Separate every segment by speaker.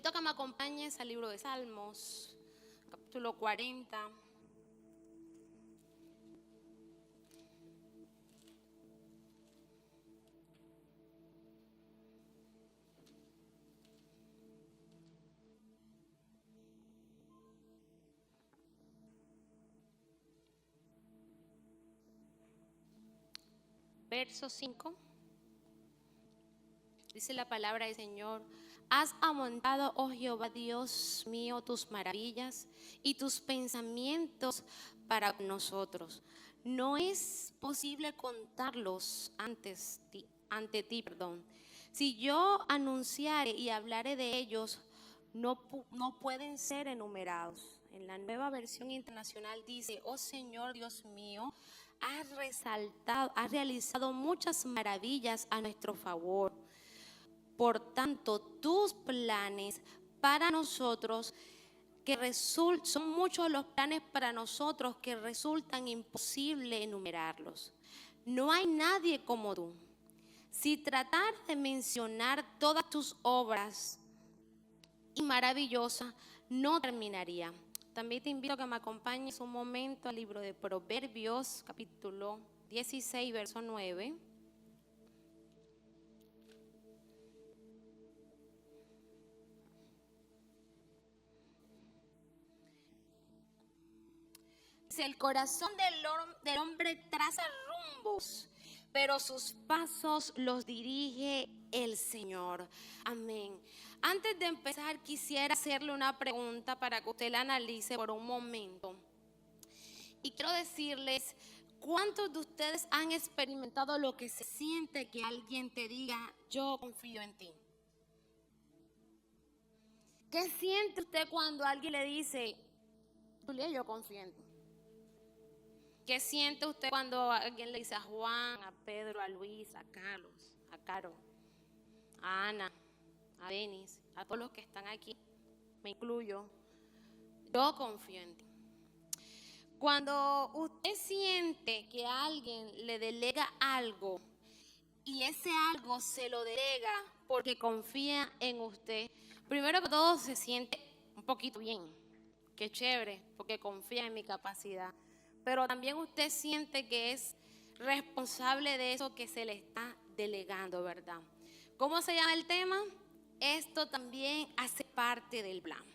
Speaker 1: invito a que me acompañes al libro de Salmos, capítulo 40. Verso 5. Dice la palabra del Señor: has aumentado, oh Jehová Dios mío, tus maravillas y tus pensamientos para nosotros. No es posible contarlos ante ti. Si yo anunciare y hablare de ellos, no pueden ser enumerados. En la Nueva Versión Internacional dice: oh Señor Dios mío, has realizado muchas maravillas a nuestro favor. Por tanto, tus planes para nosotros son muchos los planes para nosotros que resultan imposible enumerarlos. No hay nadie como tú. Si tratar de mencionar todas tus obras y maravillosas, no terminaría. También te invito a que me acompañes un momento al libro de Proverbios, capítulo 16, verso 9. El corazón del hombre traza rumbos, pero sus pasos los dirige el Señor. Amén. Antes de empezar, quisiera hacerle una pregunta para que usted la analice por un momento. Y quiero decirles: ¿cuántos de ustedes han experimentado lo que se siente que alguien te diga: yo confío en ti? ¿Qué siente usted cuando alguien le dice: Julia, yo confío en ti? ¿Qué siente usted cuando alguien le dice a Juan, a Pedro, a Luis, a Carlos, a Caro, a Ana, a Denis, a todos los que están aquí, me incluyo: yo confío en ti? Cuando usted siente que alguien le delega algo y ese algo se lo delega porque confía en usted, primero que todo se siente un poquito bien. Qué chévere, porque confía en mi capacidad. Pero también usted siente que es responsable de eso que se le está delegando, ¿verdad? ¿Cómo se llama el tema? Esto también hace parte del plan.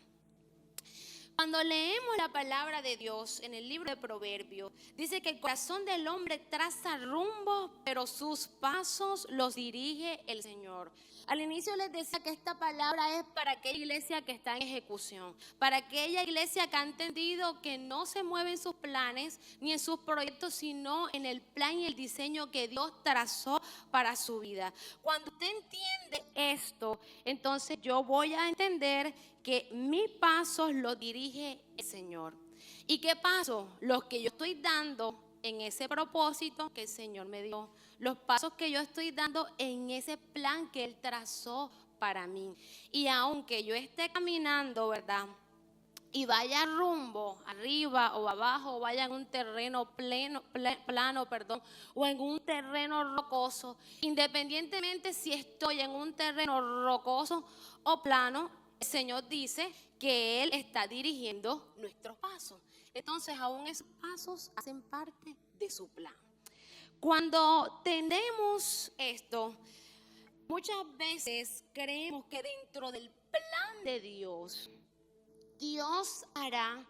Speaker 1: Cuando leemos la palabra de Dios en el libro de Proverbios, dice que el corazón del hombre traza rumbo, pero sus pasos los dirige el Señor. Al inicio les decía que esta palabra es para aquella iglesia que está en ejecución, para aquella iglesia que ha entendido que no se mueve en sus planes ni en sus proyectos, sino en el plan y el diseño que Dios trazó para su vida. Cuando usted entiende esto, entonces yo voy a entender que mis pasos los dirige el Señor. ¿Y qué pasos? Los que yo estoy dando en ese propósito que el Señor me dio, los pasos que yo estoy dando en ese plan que Él trazó para mí. Y aunque yo esté caminando, ¿verdad?, y vaya rumbo arriba o abajo, o vaya en un terreno plano, o en un terreno rocoso, independientemente si estoy en un terreno rocoso o plano, el Señor dice que Él está dirigiendo nuestros pasos. Entonces, aún esos pasos hacen parte de su plan. Cuando tenemos esto, muchas veces creemos que dentro del plan de Dios hará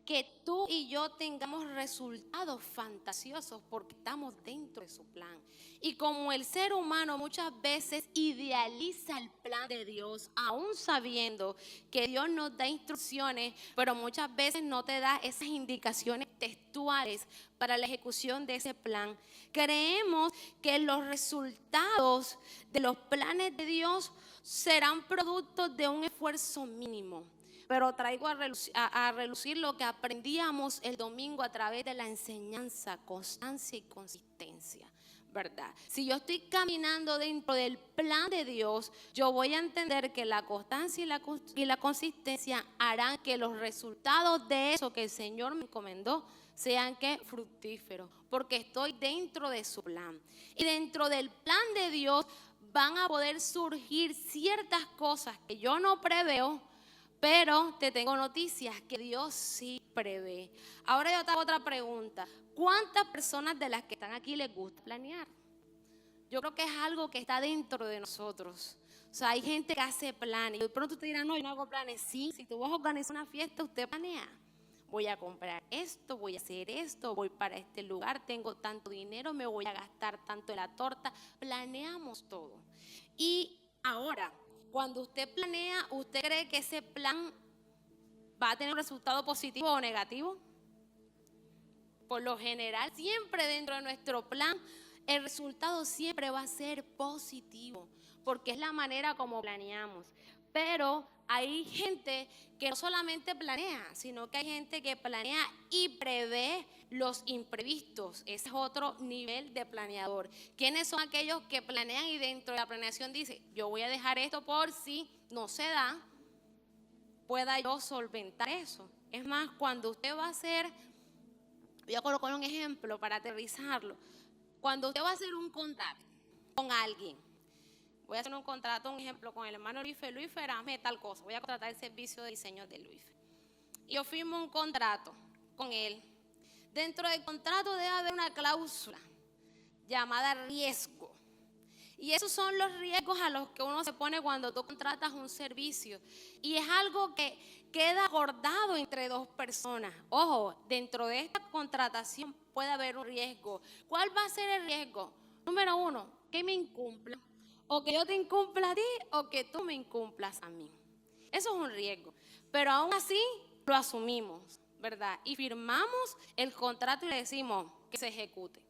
Speaker 1: que tú y yo tengamos resultados fantasiosos porque estamos dentro de su plan. Y como el ser humano muchas veces idealiza el plan de Dios, aún sabiendo que Dios nos da instrucciones, pero muchas veces no te da esas indicaciones textuales para la ejecución de ese plan. Creemos que los resultados de los planes de Dios serán productos de un esfuerzo mínimo. Pero traigo a relucir lo que aprendíamos el domingo a través de la enseñanza: constancia y consistencia, ¿verdad? Si yo estoy caminando dentro del plan de Dios, yo voy a entender que la constancia y la consistencia harán que los resultados de eso que el Señor me encomendó sean fructíferos, porque estoy dentro de su plan. Y dentro del plan de Dios van a poder surgir ciertas cosas que yo no preveo, Pero te tengo noticias que Dios sí prevé. Ahora yo te hago otra pregunta. ¿Cuántas personas de las que están aquí les gusta planear? Yo creo que es algo que está dentro de nosotros. O sea, hay gente que hace planes. Y de pronto te dirán, no, yo no hago planes. Sí, si tú vas a organizar una fiesta, usted planea. Voy a comprar esto, voy a hacer esto, voy para este lugar, tengo tanto dinero, me voy a gastar tanto en la torta. Planeamos todo. Y ahora, cuando usted planea, ¿usted cree que ese plan va a tener un resultado positivo o negativo? Por lo general, siempre dentro de nuestro plan, el resultado siempre va a ser positivo, porque es la manera como planeamos. Pero hay gente que no solamente planea, sino que hay gente que planea y prevé los imprevistos. Ese es otro nivel de planeador. ¿Quiénes son aquellos que planean y dentro de la planeación dice, yo voy a dejar esto por si no se da, pueda yo solventar eso? Es más, cuando usted va a hacer, voy a colocar un ejemplo para aterrizarlo. Cuando usted va a hacer un contrato con alguien, voy a hacer un contrato, un ejemplo, con el hermano Luis, hazme tal cosa, voy a contratar el servicio de diseño de Luis. Y yo firmo un contrato con él. Dentro del contrato debe haber una cláusula llamada riesgo. Y esos son los riesgos a los que uno se pone cuando tú contratas un servicio. Y es algo que queda acordado entre dos personas. Ojo, dentro de esta contratación puede haber un riesgo. ¿Cuál va a ser el riesgo? Número uno, que me incumpla. O que yo te incumpla a ti o que tú me incumplas a mí. Eso es un riesgo. Pero aún así lo asumimos, ¿verdad? Y firmamos el contrato y le decimos que se ejecute.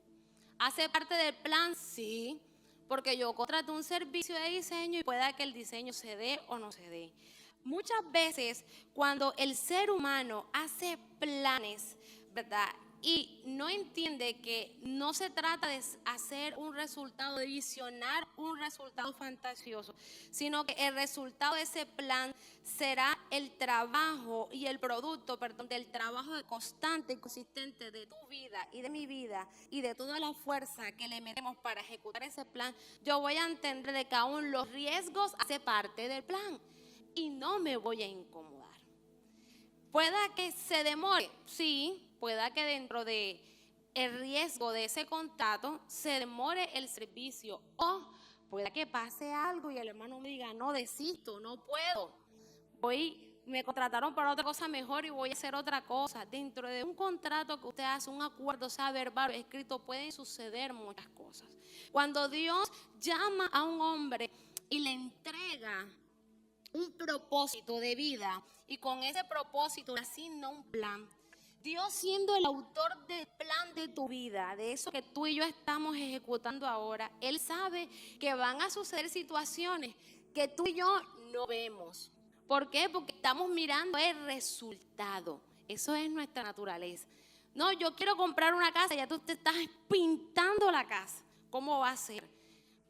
Speaker 1: ¿Hace parte del plan? Sí. Porque yo contrato un servicio de diseño y pueda que el diseño se dé o no se dé. Muchas veces cuando el ser humano hace planes, ¿verdad? Y no entiende que no se trata de hacer un resultado, de visionar un resultado fantasioso, sino que el resultado de ese plan será el trabajo y el producto, del trabajo constante y consistente de tu vida y de mi vida y de toda la fuerza que le metemos para ejecutar ese plan. Yo voy a entender de que aún los riesgos hacen parte del plan y no me voy a incomodar. Pueda que se demore, sí, pueda que dentro de el riesgo de ese contrato se demore el servicio, o pueda que pase algo y el hermano me diga, no, desisto, no puedo, me contrataron para otra cosa mejor y voy a hacer otra cosa. Dentro de un contrato que usted hace, un acuerdo, sea verbal o escrito, pueden suceder muchas cosas. Cuando Dios llama a un hombre y le entrega un propósito de vida y con ese propósito le asigna un plan, Dios, siendo el autor del plan de tu vida, de eso que tú y yo estamos ejecutando ahora, Él sabe que van a suceder situaciones que tú y yo no vemos. ¿Por qué? Porque estamos mirando el resultado. Eso es nuestra naturaleza. No, yo quiero comprar una casa, ya tú te estás pintando la casa. ¿Cómo va a ser?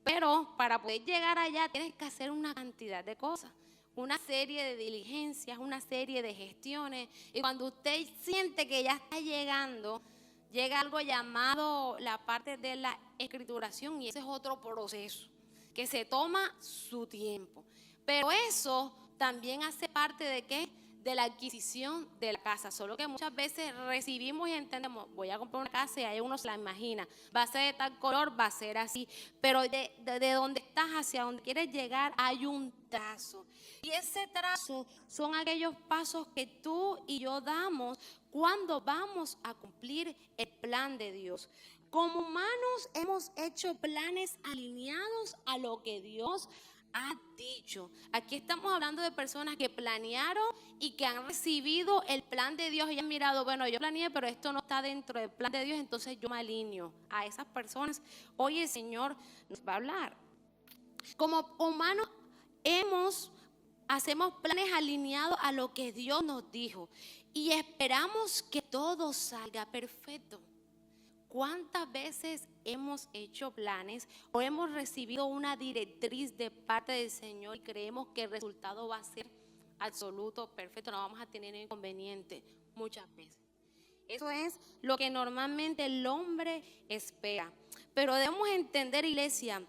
Speaker 1: Pero para poder llegar allá tienes que hacer una cantidad de cosas, una serie de diligencias, una serie de gestiones. Y cuando usted siente que ya está llegando, llega algo llamado la parte de la escrituración, y ese es otro proceso que se toma su tiempo. Pero eso también hace parte de ¿qué? De la adquisición de la casa. Solo que muchas veces recibimos y entendemos, voy a comprar una casa y ahí uno se la imagina, va a ser de tal color, va a ser así, pero de donde estás hacia donde quieres llegar hay un trazo, y ese trazo son aquellos pasos que tú y yo damos cuando vamos a cumplir el plan de Dios. Como humanos hemos hecho planes alineados a lo que Dios ha dicho. Aquí estamos hablando de personas que planearon y que han recibido el plan de Dios y han mirado, bueno, yo planeé, pero esto no está dentro del plan de Dios, entonces yo me alineo a esas personas. Hoy el Señor nos va a hablar. Como humanos hacemos planes alineados a lo que Dios nos dijo y esperamos que todo salga perfecto. ¿Cuántas veces hemos hecho planes o hemos recibido una directriz de parte del Señor y creemos que el resultado va a ser absoluto, perfecto, no vamos a tener inconveniente? Muchas veces. Eso es lo que normalmente el hombre espera. Pero debemos entender, iglesia,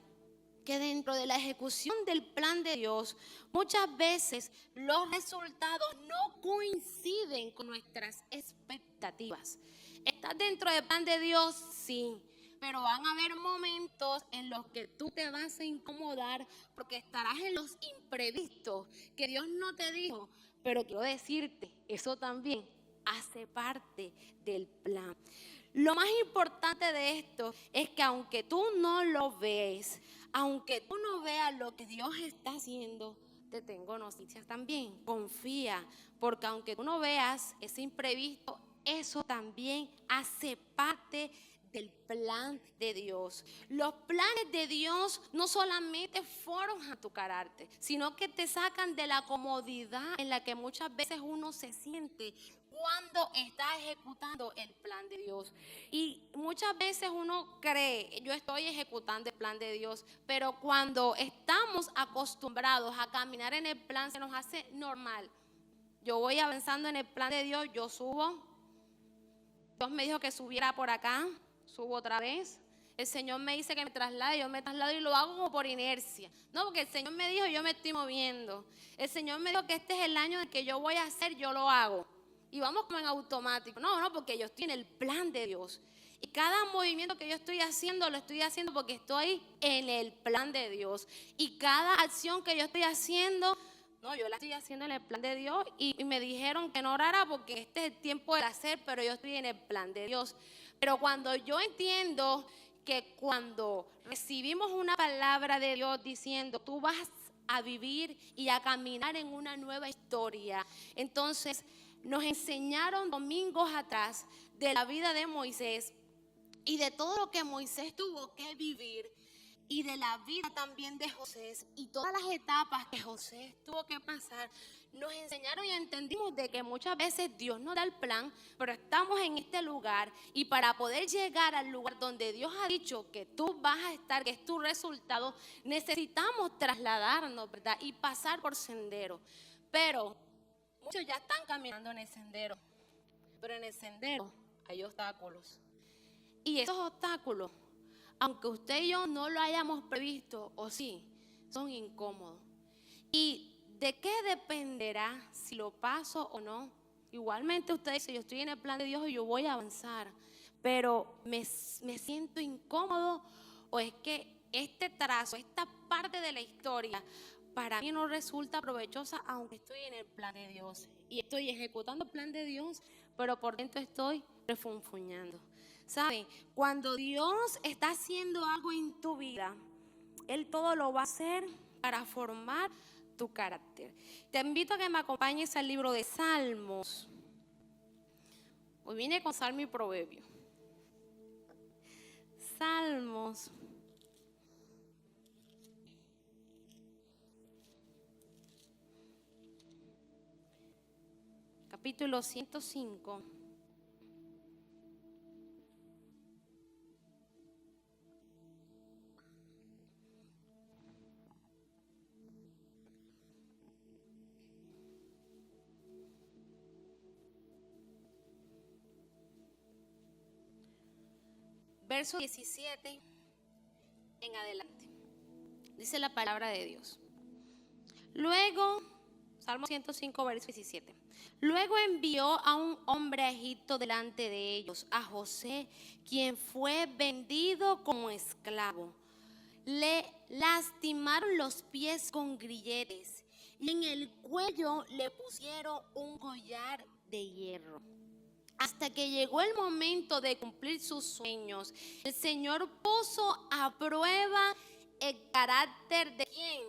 Speaker 1: que dentro de la ejecución del plan de Dios, muchas veces los resultados no coinciden con nuestras expectativas. ¿Estás dentro del plan de Dios? Sí. Pero van a haber momentos en los que tú te vas a incomodar porque estarás en los imprevistos que Dios no te dijo. Pero quiero decirte, eso también hace parte del plan. Lo más importante de esto es que aunque tú no lo ves, aunque tú no veas lo que Dios está haciendo, te tengo noticias también. Confía, porque aunque tú no veas ese imprevisto, eso también hace parte del plan de Dios. Los planes de Dios no solamente forjan tu carácter, sino que te sacan de la comodidad en la que muchas veces uno se siente cuando está ejecutando el plan de Dios. Y muchas veces uno cree, yo estoy ejecutando el plan de Dios, pero cuando estamos acostumbrados a caminar en el plan, se nos hace normal. Yo voy avanzando en el plan de Dios, yo subo. Dios me dijo que subiera por acá, subo otra vez. El Señor me dice que me traslade, yo me traslado y lo hago como por inercia. No, porque el Señor me dijo, yo me estoy moviendo. El Señor me dijo que este es el año en que yo voy a hacer, yo lo hago. Y vamos como en automático. No, porque yo estoy en el plan de Dios. Y cada movimiento que yo estoy haciendo, lo estoy haciendo porque estoy en el plan de Dios. Y cada acción que yo estoy haciendo, no, yo la estoy haciendo en el plan de Dios. Y me dijeron que no orara porque este es el tiempo de hacer, pero yo estoy en el plan de Dios. Pero cuando yo entiendo que cuando recibimos una palabra de Dios diciendo, tú vas a vivir y a caminar en una nueva historia, entonces nos enseñaron domingos atrás de la vida de Moisés y de todo lo que Moisés tuvo que vivir y de la vida también de José y todas las etapas que José tuvo que pasar. Nos enseñaron y entendimos de que muchas veces Dios nos da el plan, pero estamos en este lugar y para poder llegar al lugar donde Dios ha dicho que tú vas a estar, que es tu resultado, necesitamos trasladarnos, ¿verdad? Y pasar por sendero. Pero muchos ya están caminando en el sendero, pero en el sendero hay obstáculos. Y esos obstáculos, aunque usted y yo no lo hayamos previsto, o sí, son incómodos. ¿Y de qué dependerá si lo paso o no? Igualmente usted dice, yo estoy en el plan de Dios y yo voy a avanzar, pero me siento incómodo, o es que este trazo, esta parte de la historia, para mí no resulta provechosa, aunque estoy en el plan de Dios y estoy ejecutando el plan de Dios, pero por dentro estoy refunfuñando. ¿Saben? Cuando Dios está haciendo algo en tu vida, Él todo lo va a hacer para formar tu carácter. Te invito a que me acompañes al libro de Salmos. Hoy vine con Salmo y Proverbio. Salmos. Capítulo 105. Verso 17 en adelante. Dice la palabra de Dios. Luego, Salmo 105, verso 17. Luego envió a un hombre a Egipto delante de ellos, a José, quien fue vendido como esclavo. Le lastimaron los pies con grilletes y en el cuello le pusieron un collar de hierro. Hasta que llegó el momento de cumplir sus sueños, el Señor puso a prueba el carácter de ¿quién?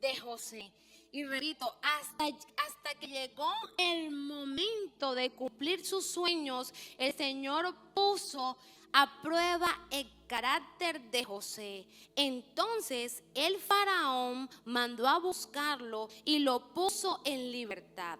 Speaker 1: De José. Y repito, hasta que llegó el momento de cumplir sus sueños, el Señor puso a prueba el carácter de José. Entonces el faraón mandó a buscarlo y lo puso en libertad.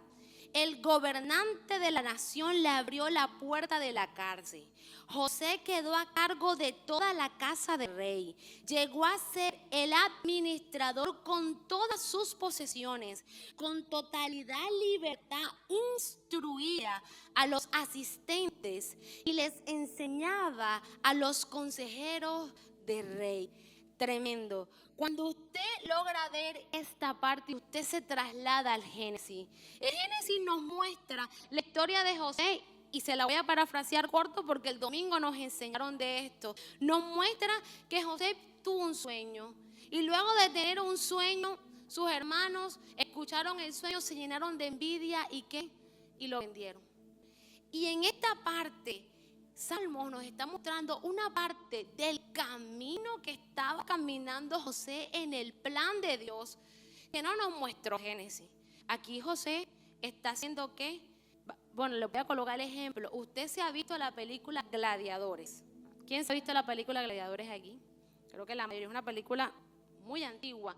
Speaker 1: El gobernante de la nación le abrió la puerta de la cárcel. José quedó a cargo de toda la casa del rey. Llegó a ser el administrador con todas sus posesiones. Con totalidad libertad instruía a los asistentes y les enseñaba a los consejeros del rey. tremendo. Cuando usted logra ver esta parte, usted se traslada al Génesis. El Génesis nos muestra la historia de José, y se la voy a parafrasear corto porque el domingo nos enseñaron de esto. Nos muestra que José tuvo un sueño, y luego de tener un sueño, sus hermanos escucharon el sueño, se llenaron de envidia y ¿qué? Y lo vendieron. Y en esta parte, Salmos nos está mostrando una parte del camino que estaba caminando José en el plan de Dios, que no nos muestró Génesis. Aquí José está haciendo ¿qué? Bueno, le voy a colocar el ejemplo. Usted se ha visto la película Gladiadores. ¿Quién se ha visto la película Gladiadores aquí? Creo que la mayoría, es una película muy antigua.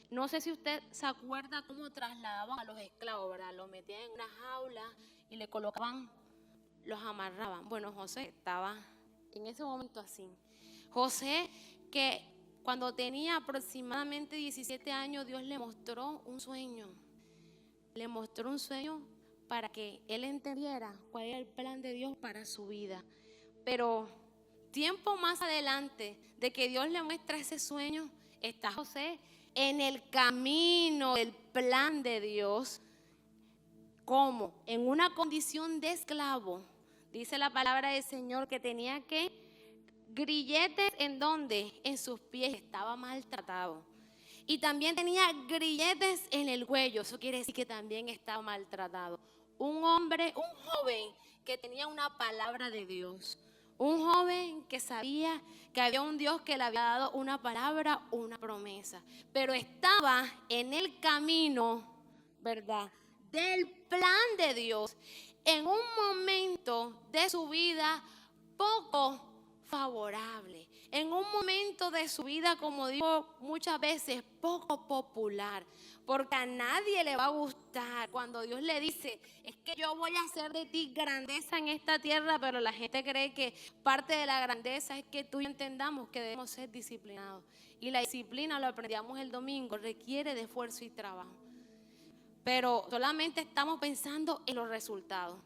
Speaker 1: No sé si usted se acuerda cómo trasladaban a los esclavos, ¿verdad? Los metían en una jaula y le colocaban, los amarraban. Bueno, José estaba en ese momento así. José, que cuando tenía aproximadamente 17 años, Dios le mostró un sueño. Le mostró un sueño para que él entendiera cuál era el plan de Dios para su vida. Pero tiempo más adelante de que Dios le muestra ese sueño, está José en el camino del plan de Dios. ¿Cómo? En una condición de esclavo. Dice la palabra del Señor que tenía que grilletes, ¿en dónde? En sus pies, estaba maltratado. Y también tenía grilletes en el cuello, eso quiere decir que también estaba maltratado. Un hombre, un joven que tenía una palabra de Dios. Un joven que sabía que había un Dios que le había dado una palabra, una promesa. Pero estaba en el camino, ¿verdad?, del plan de Dios, en un momento de su vida poco favorable, en un momento de su vida, como digo muchas veces, poco popular, porque a nadie le va a gustar cuando Dios le dice, es que yo voy a hacer de ti grandeza en esta tierra, pero la gente cree que parte de la grandeza es que tú y yo entendamos que debemos ser disciplinados, y la disciplina, lo aprendíamos el domingo, requiere de esfuerzo y trabajo. Pero solamente estamos pensando en los resultados.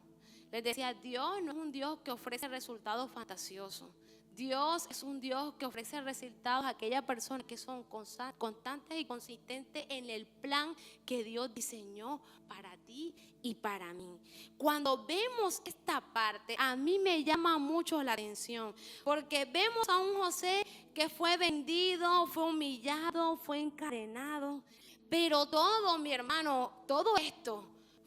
Speaker 1: Les decía, Dios no es un Dios que ofrece resultados fantasiosos. Dios es un Dios que ofrece resultados a aquellas personas que son constantes y consistentes en el plan que Dios diseñó para ti y para mí. Cuando vemos esta parte, a mí me llama mucho la atención, porque vemos a un José que fue vendido, fue humillado, fue encadenado. Pero todo, mi hermano, todo esto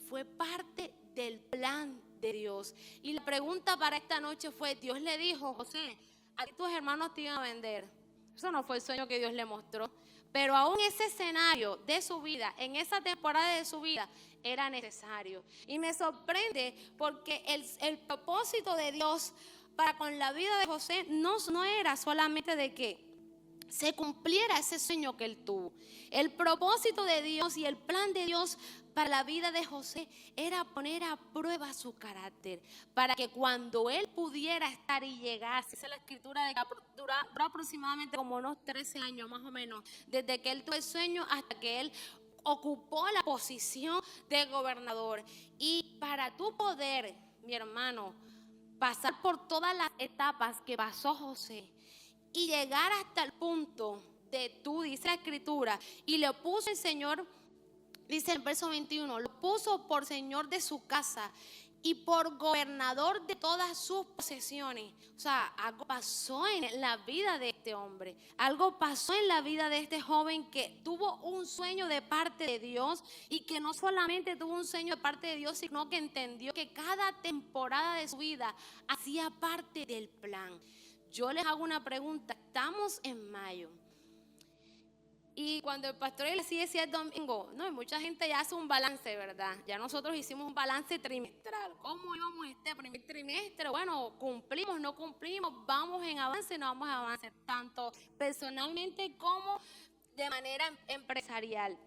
Speaker 1: fue parte del plan de Dios. Y la pregunta para esta noche fue, Dios le dijo, José, a ti tus hermanos te iban a vender. Eso no fue el sueño que Dios le mostró. Pero aún ese escenario de su vida, en esa temporada de su vida, era necesario. Y me sorprende porque el propósito de Dios para con la vida de José no era solamente de que se cumpliera ese sueño que él tuvo. El propósito de Dios y el plan de Dios para la vida de José era poner a prueba su carácter, para que cuando él pudiera estar y llegase, esa es la escritura de que duró aproximadamente como unos 13 años más o menos, desde que él tuvo el sueño hasta que él ocupó la posición de gobernador. Y para tu poder, mi hermano, pasar por todas las etapas que pasó José y llegar hasta el punto de tú, dice la escritura, y le puso el Señor, dice el verso 21, lo puso por Señor de su casa y por gobernador de todas sus posesiones. O sea, algo pasó en la vida de este hombre, algo pasó en la vida de este joven que tuvo un sueño de parte de Dios, y que no solamente tuvo un sueño de parte de Dios, sino que entendió que cada temporada de su vida hacía parte del plan. Yo les hago una pregunta, estamos en mayo, y cuando el pastor le decía el domingo, no, y mucha gente ya hace un balance, ¿verdad? Ya nosotros hicimos un balance trimestral. ¿Cómo íbamos este primer trimestre? Bueno, cumplimos, no cumplimos, vamos en avance, no vamos en avance, tanto personalmente como de manera empresarial.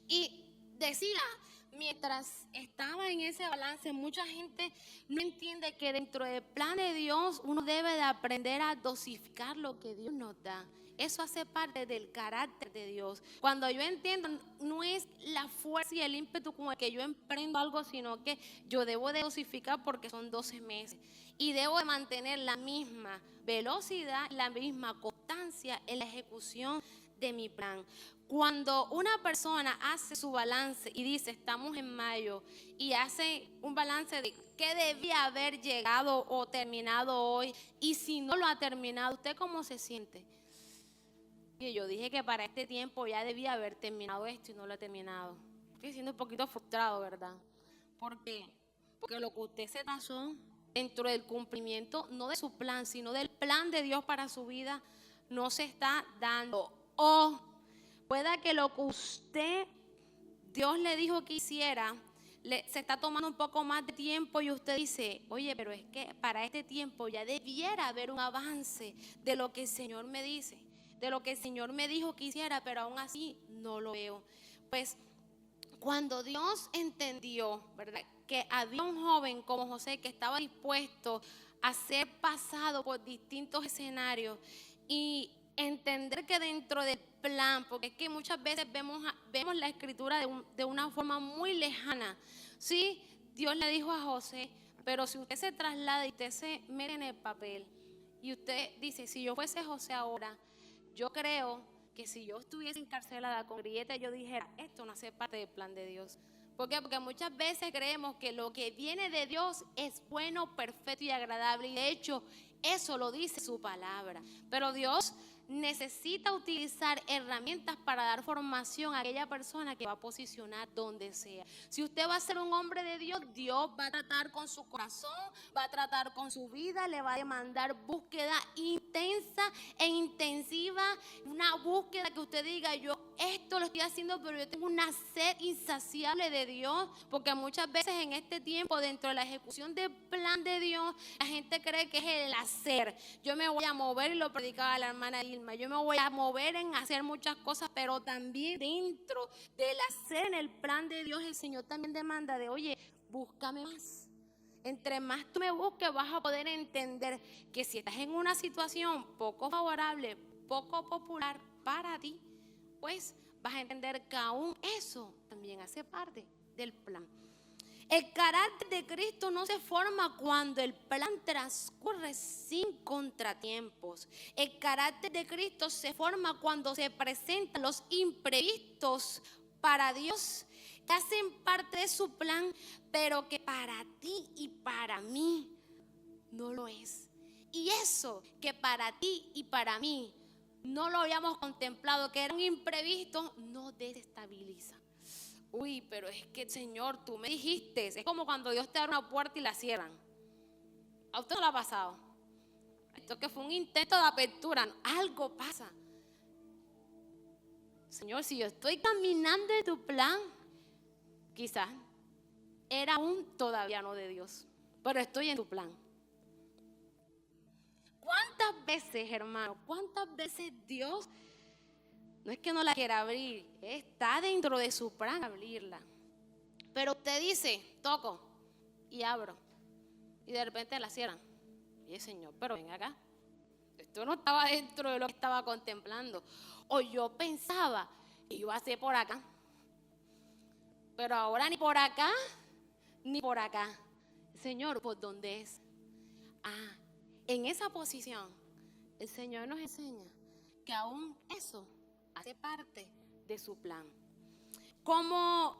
Speaker 1: Y decía, mientras estaba en ese balance, mucha gente no entiende que dentro del plan de Dios uno debe de aprender a dosificar lo que Dios nos da. Eso hace parte del carácter de Dios. Cuando yo entiendo, no es la fuerza y el ímpetu con el que yo emprendo algo, sino que yo debo de dosificar porque son 12 meses. Y debo de mantener la misma velocidad, la misma constancia constancia en la ejecución de mi plan. Cuando una persona hace su balance y dice, estamos en mayo, y hace un balance de qué debía haber llegado o terminado hoy, y si no lo ha terminado, ¿usted cómo se siente? Y yo dije que para este tiempo ya debía haber terminado esto y no lo he terminado. Estoy siendo un poquito frustrado, ¿verdad? ¿Por qué? Porque lo que usted se trazó dentro del cumplimiento, no de su plan, sino del plan de Dios para su vida, no se está dando. O pueda que lo que Dios le dijo que hiciera, se está tomando un poco más de tiempo y usted dice, oye, pero es que para este tiempo ya debiera haber un avance de lo que el Señor me dice, de lo que el Señor me dijo que hiciera, pero aún así no lo veo. Pues cuando Dios entendió, ¿verdad?, que había un joven como José que estaba dispuesto a ser pasado por distintos escenarios y entender que dentro del plan, porque es que muchas veces vemos la escritura de una forma muy lejana. Sí, Dios le dijo a José, pero si usted se traslada y usted se mete en el papel y usted dice, si yo fuese José ahora, yo creo que si yo estuviese encarcelada con grilletes, yo dijera, esto no hace parte del plan de Dios. ¿Por qué? Porque muchas veces creemos que lo que viene de Dios es bueno, perfecto y agradable. Y de hecho, eso lo dice su palabra. Pero Dios necesita utilizar herramientas para dar formación a aquella persona que va a posicionar donde sea. Si usted va a ser un hombre de Dios, Dios va a tratar con su corazón, va a tratar con su vida, le va a demandar búsqueda intensa e intensiva, una búsqueda que usted diga, yo esto lo estoy haciendo, pero yo tengo una sed insaciable de Dios, porque muchas veces en este tiempo, dentro de la ejecución del plan de Dios, la gente cree que es el hacer. Yo me voy a mover, y lo predicaba la hermana Irma, yo me voy a mover en hacer muchas cosas, pero también dentro del hacer en el plan de Dios, el Señor también demanda de, oye, búscame más. Entre más tú me busques, vas a poder entender que si estás en una situación poco favorable, poco popular para ti, pues vas a entender que aún eso también hace parte del plan. El carácter de Cristo no se forma cuando el plan transcurre sin contratiempos. El carácter de Cristo se forma cuando se presentan los imprevistos para Dios, que hacen parte de su plan, pero que para ti y para mí no lo es. Y eso que para ti y para mí no lo habíamos contemplado, que era un imprevisto, no desestabiliza. Uy, pero es que, Señor, tú me dijiste, es como cuando Dios te abre una puerta y la cierran. ¿A usted no le ha pasado? Esto que fue un intento de apertura, algo pasa. Señor, si yo estoy caminando en tu plan, quizás era aún todavía no de Dios, pero estoy en tu plan. ¿Cuántas veces, hermano, cuántas veces Dios, no es que no la quiera abrir, está dentro de su plan abrirla, pero usted dice, toco y abro, y de repente la cierran? Y el Señor, pero ven acá, esto no estaba dentro de lo que estaba contemplando. O yo pensaba que iba a ser por acá, pero ahora ni por acá ni por acá. Señor, ¿por dónde es? En esa posición el Señor nos enseña que aún eso hace parte de su plan. Como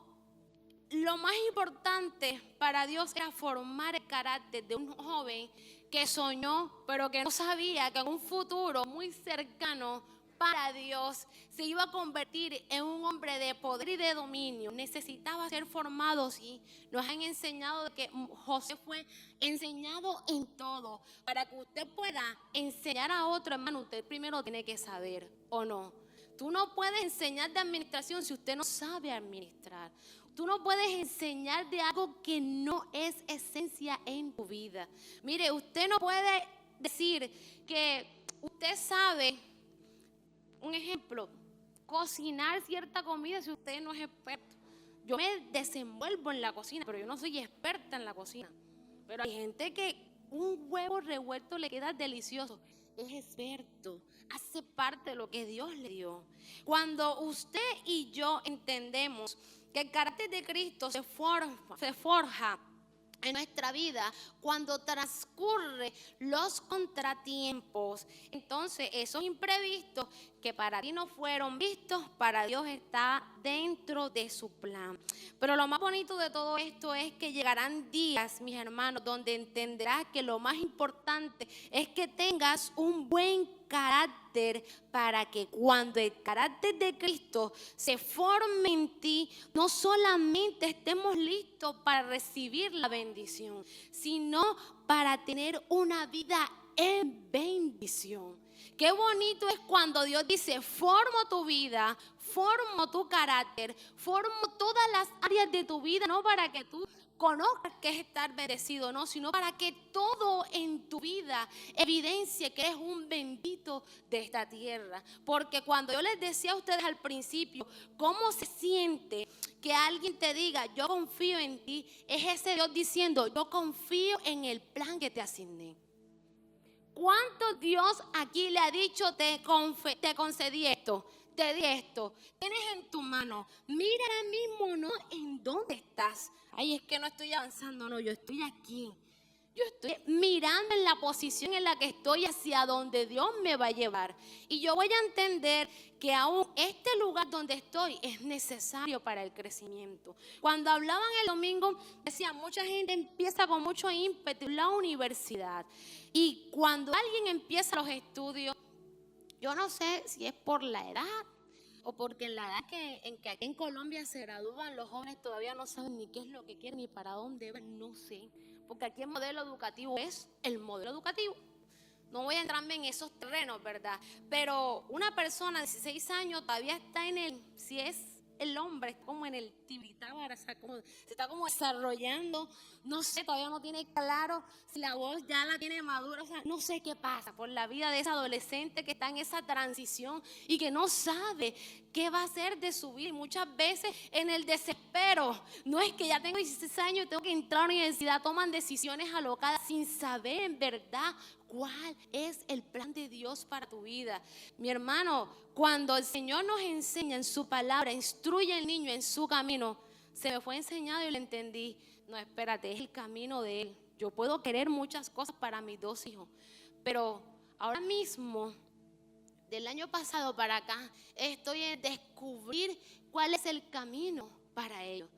Speaker 1: lo más importante para Dios era formar el carácter de un joven que soñó, pero que no sabía que en un futuro muy cercano para Dios se iba a convertir en un hombre de poder y de dominio. Necesitaba ser formado, sí. Nos han enseñado que José fue enseñado en todo. Para que usted pueda enseñar a otro, hermano, usted primero tiene que saber, ¿o no? Tú no puedes enseñar de administración si usted no sabe administrar. Tú no puedes enseñar de algo que no es esencia en tu vida. Mire, usted no puede decir que usted sabe, un ejemplo, cocinar cierta comida si usted no es experto. Yo me desenvuelvo en la cocina, pero yo no soy experta en la cocina. Pero hay gente que un huevo revuelto le queda delicioso. Es experto, hace parte de lo que Dios le dio. Cuando usted y yo entendemos que el carácter de Cristo se forja en nuestra vida, cuando transcurre los contratiempos, entonces esos imprevistos que para ti no fueron vistos, para Dios está dentro de su plan. Pero lo más bonito de todo esto es que llegarán días, mis hermanos, donde entenderás que lo más importante es que tengas un buen carácter, para que cuando el carácter de Cristo se forme en ti, no solamente estemos listos para recibir la bendición, sino para tener una vida en bendición. Qué bonito es cuando Dios dice: formo tu vida, formo tu carácter, formo todas las áreas de tu vida, no para que tú conozcas que es estar bendecido, no, sino para que todo en tu vida evidencie que eres un bendito de esta tierra. Porque cuando yo les decía a ustedes al principio cómo se siente que alguien te diga: yo confío en ti, es ese Dios diciendo: yo confío en el plan que te asigné. ¿Cuánto Dios aquí le ha dicho: te concedí esto, te di esto, tienes en tu mano, mira ahora mismo, no, en dónde estás? Ay, es que no estoy avanzando, no, yo estoy aquí. Yo estoy mirando en la posición en la que estoy hacia donde Dios me va a llevar. Y yo voy a entender que aún este lugar donde estoy es necesario para el crecimiento. Cuando hablaban el domingo, decía, mucha gente empieza con mucho ímpetu en la universidad. Y cuando alguien empieza los estudios, yo no sé si es por la edad o porque en la edad en que aquí en Colombia se gradúan, los jóvenes todavía no saben ni qué es lo que quieren ni para dónde van, no sé. Porque aquí el modelo educativo es el modelo educativo. No voy a entrarme en esos terrenos, ¿verdad? Pero una persona de 16 años todavía está en el, si es el hombre, como en el tibitábara, o sea, se está como desarrollando, no sé, todavía no tiene claro si la voz ya la tiene madura, o sea, no sé qué pasa por la vida de ese adolescente que está en esa transición y que no sabe qué va a hacer de su vida. Y muchas veces en el desespero, no es que ya tengo 16 años y tengo que entrar a la universidad, toman decisiones alocadas sin saber en verdad cuál es el plan de Dios para tu vida. Mi hermano, cuando el Señor nos enseña en su palabra, instruye al niño en su camino, se me fue enseñado y lo entendí. No, espérate, es el camino de Él. Yo puedo querer muchas cosas para mis dos hijos, pero ahora mismo, del año pasado para acá, estoy en descubrir cuál es el camino para ellos.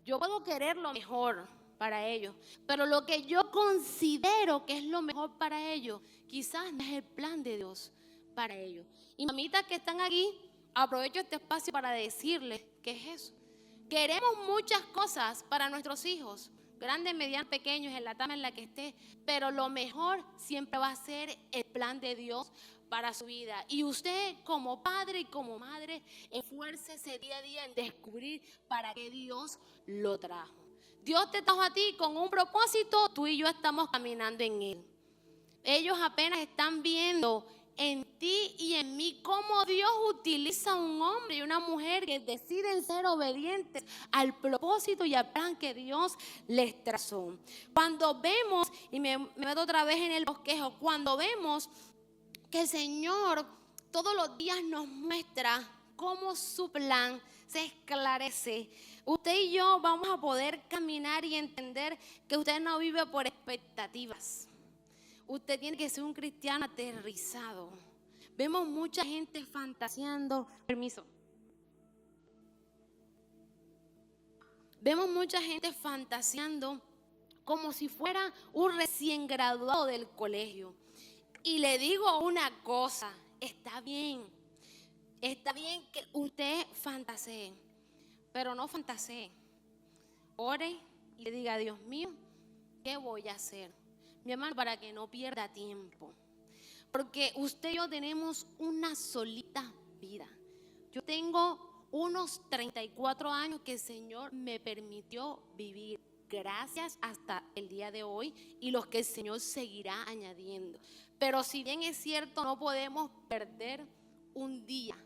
Speaker 1: Yo puedo querer lo mejor para ellos, pero lo que yo considero que es lo mejor para ellos, quizás no es el plan de Dios para ellos. Y mamitas que están aquí, aprovecho este espacio para decirles qué es eso. Queremos muchas cosas para nuestros hijos, grandes, medianos, pequeños, en la etapa en la que esté, pero lo mejor siempre va a ser el plan de Dios para su vida. Y usted como padre y como madre, esfuércese día a día en descubrir para qué Dios lo trajo. Dios te trajo a ti con un propósito, tú y yo estamos caminando en Él. Ellos apenas están viendo en ti y en mí cómo Dios utiliza a un hombre y una mujer que deciden ser obedientes al propósito y al plan que Dios les trazó. Cuando vemos, y me meto otra vez en el bosquejo, cuando vemos que el Señor todos los días nos muestra cómo su plan se esclarece, usted y yo vamos a poder caminar y entender que usted no vive por expectativas. Usted tiene que ser un cristiano aterrizado. Vemos mucha gente fantaseando. Permiso. Vemos mucha gente fantaseando como si fuera un recién graduado del colegio. Y le digo una cosa, está bien que usted fantasee, pero no fantasee. Ore y le diga: Dios mío, ¿qué voy a hacer? Mi hermano, para que no pierda tiempo. Porque usted y yo tenemos una solita vida. Yo tengo unos 34 años que el Señor me permitió vivir. Gracias hasta el día de hoy y los que el Señor seguirá añadiendo. Pero si bien es cierto, no podemos perder un día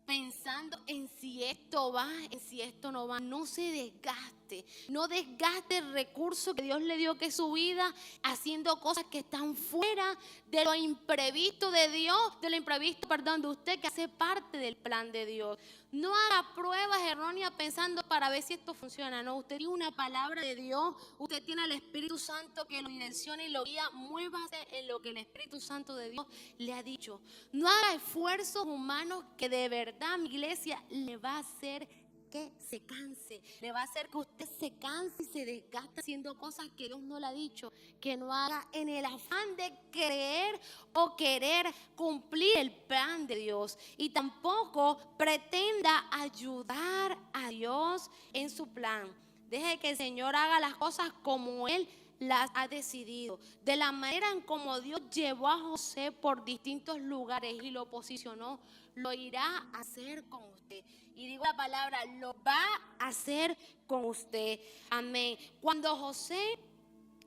Speaker 1: pensando en si esto va, en si esto no va. No se desgaste. desgaste. No desgaste el recurso que Dios le dio, que es su vida, haciendo cosas que están fuera de lo imprevisto de Dios, de lo imprevisto, de usted, que hace parte del plan de Dios. No haga pruebas erróneas pensando para ver si esto funciona. No, usted tiene una palabra de Dios, usted tiene al Espíritu Santo que lo direcciona y lo guía. Muévase en lo que el Espíritu Santo de Dios le ha dicho. No haga esfuerzos humanos que de verdad, mi iglesia, le va a hacer que se canse, le va a hacer que usted se canse y se desgaste haciendo cosas que Dios no le ha dicho que no haga, en el afán de creer o querer cumplir el plan de Dios. Y tampoco pretenda ayudar a Dios en su plan. Deje que el Señor haga las cosas como Él las ha decidido, de la manera en como Dios llevó a José por distintos lugares y lo posicionó, lo irá a hacer con usted. Y digo la palabra, lo va a hacer con usted. Amén. Cuando José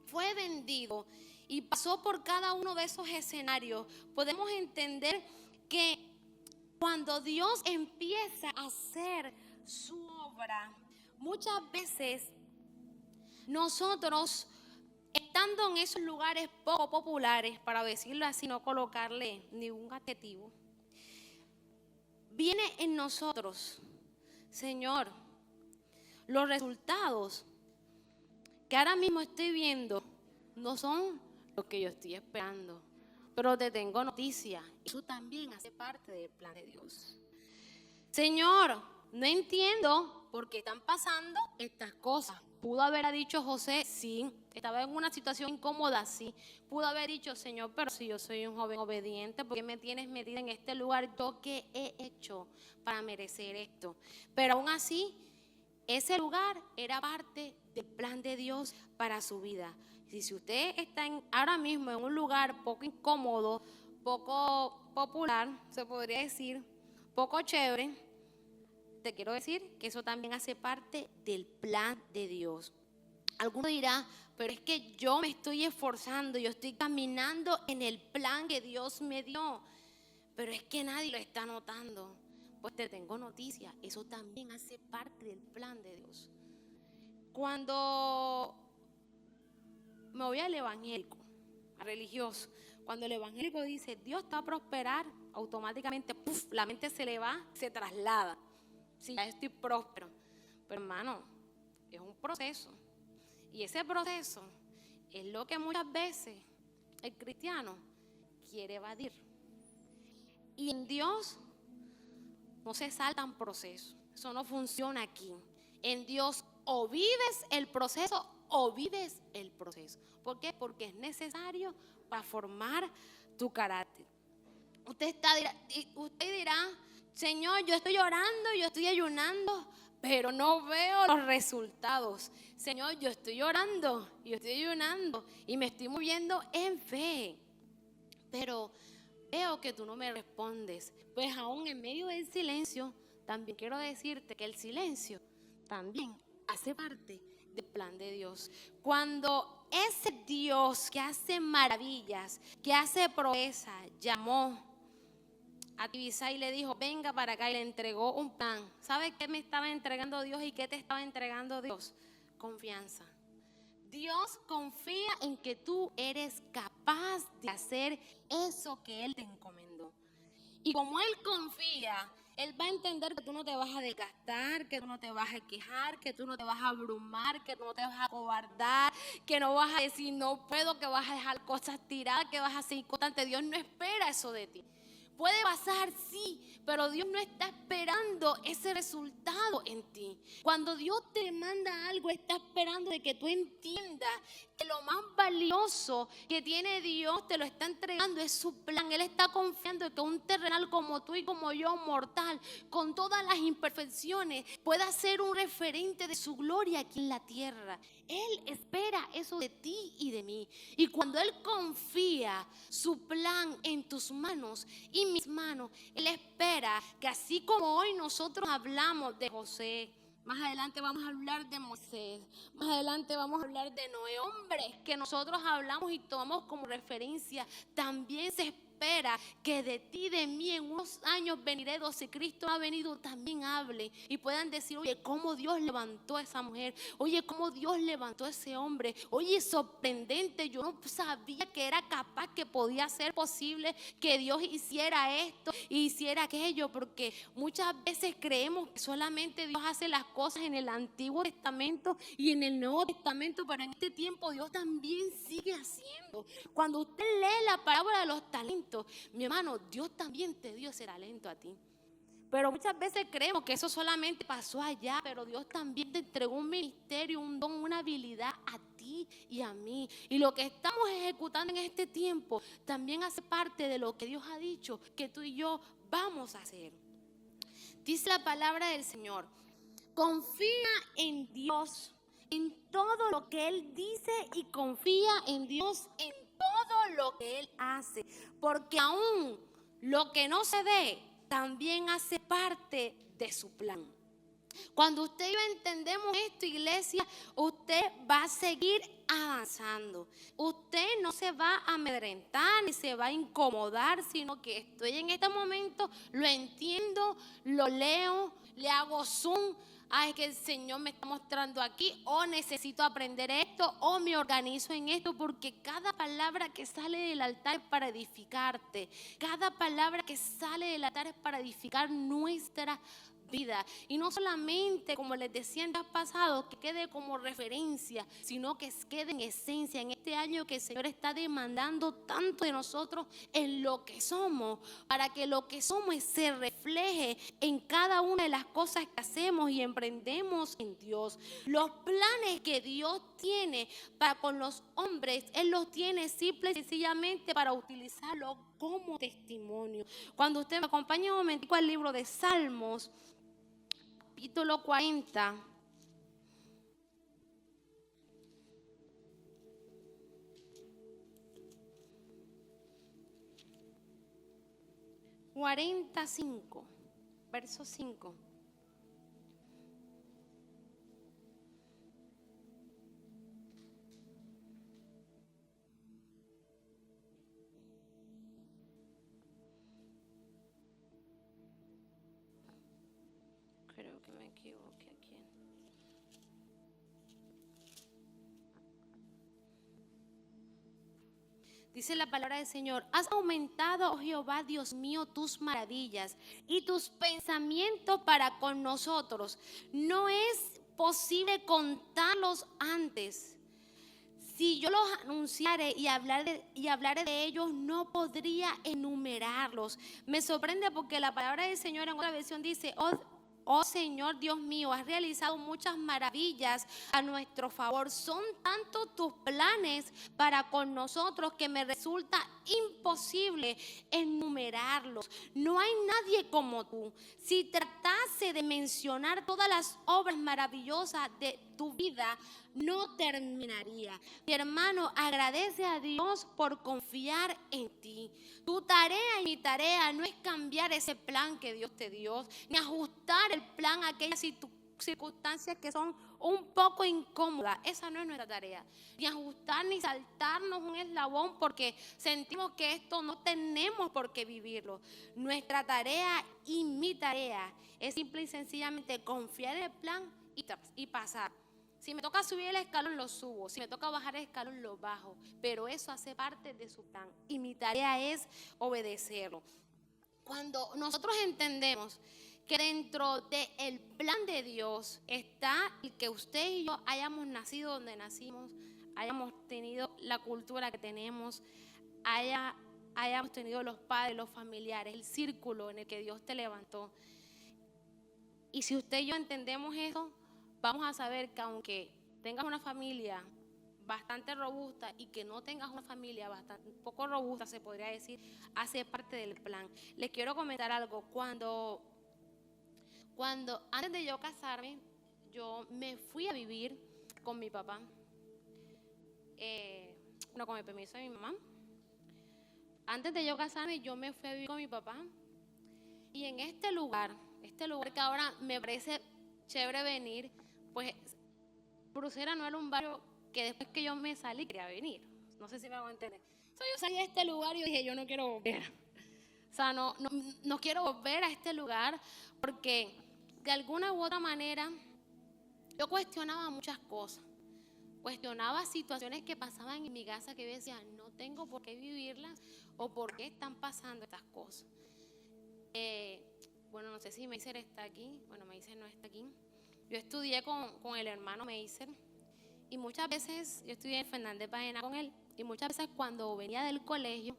Speaker 1: fue vendido y pasó por cada uno de esos escenarios, podemos entender que cuando Dios empieza a hacer su obra, muchas veces nosotros, estando en esos lugares poco populares, para decirlo así, no colocarle ningún adjetivo, viene en nosotros, Señor, los resultados que ahora mismo estoy viendo no son los que yo estoy esperando, pero te tengo noticia, eso también hace parte del plan de Dios. Señor, no entiendo por qué están pasando estas cosas. Pudo haber dicho José, sí, estaba en una situación incómoda, sí. Pudo haber dicho, Señor, pero si yo soy un joven obediente, ¿por qué me tienes metida en este lugar? ¿Yo qué he hecho para merecer esto? Pero aún así, ese lugar era parte del plan de Dios para su vida. Y si usted está ahora mismo en un lugar poco incómodo, poco popular, se podría decir, poco chévere, te quiero decir que eso también hace parte del plan de Dios. Alguno dirá, pero es que yo me estoy esforzando, yo estoy caminando en el plan que Dios me dio, pero es que nadie lo está notando. Pues te tengo noticia, eso también hace parte del plan de Dios. Cuando me voy al evangélico, al religioso, cuando el evangélico dice Dios te va a prosperar, automáticamente la mente se le va, se traslada. Sí, ya estoy próspero. Pero hermano, es un proceso. Y ese proceso es lo que muchas veces el cristiano quiere evadir. Y en Dios no se saltan procesos. Eso no funciona aquí. En Dios o vives el proceso o vives el proceso. ¿Por qué? Porque es necesario para formar tu carácter. Usted dirá, Señor, yo estoy orando, yo estoy ayunando, pero no veo los resultados. Señor, yo estoy orando, yo estoy ayunando y me estoy moviendo en fe, pero veo que tú no me respondes. Pues aún en medio del silencio, también quiero decirte que el silencio también hace parte del plan de Dios. Cuando ese Dios que hace maravillas, que hace proezas, llamó a Tibisá y le dijo, venga para acá, y le entregó un plan. ¿Sabe qué me estaba entregando Dios y qué te estaba entregando Dios? Confianza. Dios confía en que tú eres capaz de hacer eso que Él te encomendó. Y como Él confía, Él va a entender que tú no te vas a desgastar, que tú no te vas a quejar, que tú no te vas a abrumar, que tú no te vas a acobardar, que no vas a decir no puedo, que vas a dejar cosas tiradas, que vas a seguir constante. Dios no espera eso de ti. Puede pasar, sí, pero Dios no está esperando ese resultado en ti. Cuando Dios te manda algo, está esperando de que tú entiendas que lo más valioso que tiene Dios te lo está entregando, es su plan. Él está confiando en que un terrenal como tú y como yo, mortal, con todas las imperfecciones, pueda ser un referente de su gloria aquí en la tierra. Él espera eso de ti y de mí. Y cuando Él confía su plan en tus manos y mis manos, Él espera que así como hoy nosotros hablamos de José, más adelante vamos a hablar de Moisés, más adelante vamos a hablar de Noé, hombres que nosotros hablamos y tomamos como referencia, también se espera espera que de ti, de mí, en unos años venideros, si Cristo ha venido, también hable y puedan decir: oye, cómo Dios levantó a esa mujer, oye, cómo Dios levantó a ese hombre, oye, sorprendente, yo no sabía que era capaz, que podía ser posible que Dios hiciera esto y hiciera aquello, porque muchas veces creemos que solamente Dios hace las cosas en el Antiguo Testamento y en el Nuevo Testamento, pero en este tiempo Dios también sigue haciendo. Cuando usted lee la parábola de los talentos, mi hermano, Dios también te dio ese talento a ti. Pero muchas veces creemos que eso solamente pasó allá, pero Dios también te entregó un ministerio, un don, una habilidad a ti y a mí. Y lo que estamos ejecutando en este tiempo también hace parte de lo que Dios ha dicho que tú y yo vamos a hacer. Dice la palabra del Señor: confía en Dios en todo lo que Él dice y confía en Dios en todo lo que Él hace, porque aún lo que no se ve también hace parte de su plan. Cuando usted y yo entendemos esto, iglesia, usted va a seguir avanzando. Usted no se va a amedrentar ni se va a incomodar, sino que estoy en este momento, lo entiendo, lo leo, le hago zoom. Es que el Señor me está mostrando aquí, o necesito aprender esto, o me organizo en esto, porque cada palabra que sale del altar es para edificarte. Cada palabra que sale del altar es para edificar nuestra vida. Y no solamente, como les decía en días pasados, que quede como referencia, sino que quede en esencia en este año que el Señor está demandando tanto de nosotros en lo que somos, para que lo que somos se refleje en cada una de las cosas que hacemos y emprendemos en Dios. Los planes que Dios tiene para con los hombres, Él los tiene simple y sencillamente para utilizarlo como testimonio. Cuando usted me acompaña un momentico al libro de Salmos, capítulo 40. Verso 5. Creo que me equivoqué aquí. Dice la palabra del Señor: has aumentado, oh Jehová, Dios mío, tus maravillas y tus pensamientos para con nosotros. No es posible contarlos antes. Si yo los anunciare y hablaré de ellos, no podría enumerarlos. Me sorprende porque la palabra del Señor en otra versión dice: oh Señor Dios mío, has realizado muchas maravillas a nuestro favor. Son tantos tus planes para con nosotros que me resulta imposible enumerarlos. No hay nadie como tú. Si tratase de mencionar todas las obras maravillosas de tu vida, no terminaría. Mi hermano, agradece a Dios por confiar en ti. Tu tarea y mi tarea no es cambiar ese plan que Dios te dio, ni ajustar el plan a aquellas circunstancias que son un poco incómodas. Esa no es nuestra tarea. Ni ajustar ni saltarnos un eslabón porque sentimos que esto no tenemos por qué vivirlo. Nuestra tarea y mi tarea es simple y sencillamente confiar en el plan y pasar. Si me toca subir el escalón, lo subo. Si me toca bajar el escalón, lo bajo. Pero eso hace parte de su plan. Y mi tarea es obedecerlo. Cuando nosotros entendemos que dentro del plan de Dios está el que usted y yo hayamos nacido donde nacimos, hayamos tenido la cultura que tenemos, hayamos tenido los padres, los familiares, el círculo en el que Dios te levantó. Y si usted y yo entendemos eso, vamos a saber que aunque tengas una familia bastante robusta y que no tengas una familia bastante poco robusta, se podría decir, hace parte del plan. Les quiero comentar algo. Cuando antes de yo casarme, yo me fui a vivir con mi papá, con el permiso de mi mamá. Antes de yo casarme, yo me fui a vivir con mi papá. Y en este lugar que ahora me parece chévere venir, pues Brucera no era un barrio que después que yo me salí quería venir. No sé si me hago entender. Yo salí de este lugar y yo dije, yo no quiero volver. O sea, no quiero volver a este lugar porque de alguna u otra manera yo cuestionaba muchas cosas. Cuestionaba situaciones que pasaban en mi casa que yo decía, no tengo por qué vivirlas o por qué están pasando estas cosas. Bueno, no sé si Meiser está aquí. Bueno, Meiser no está aquí. Yo estudié con el hermano Meiser y muchas veces, yo estudié en Fernández Baena con él, y muchas veces cuando venía del colegio,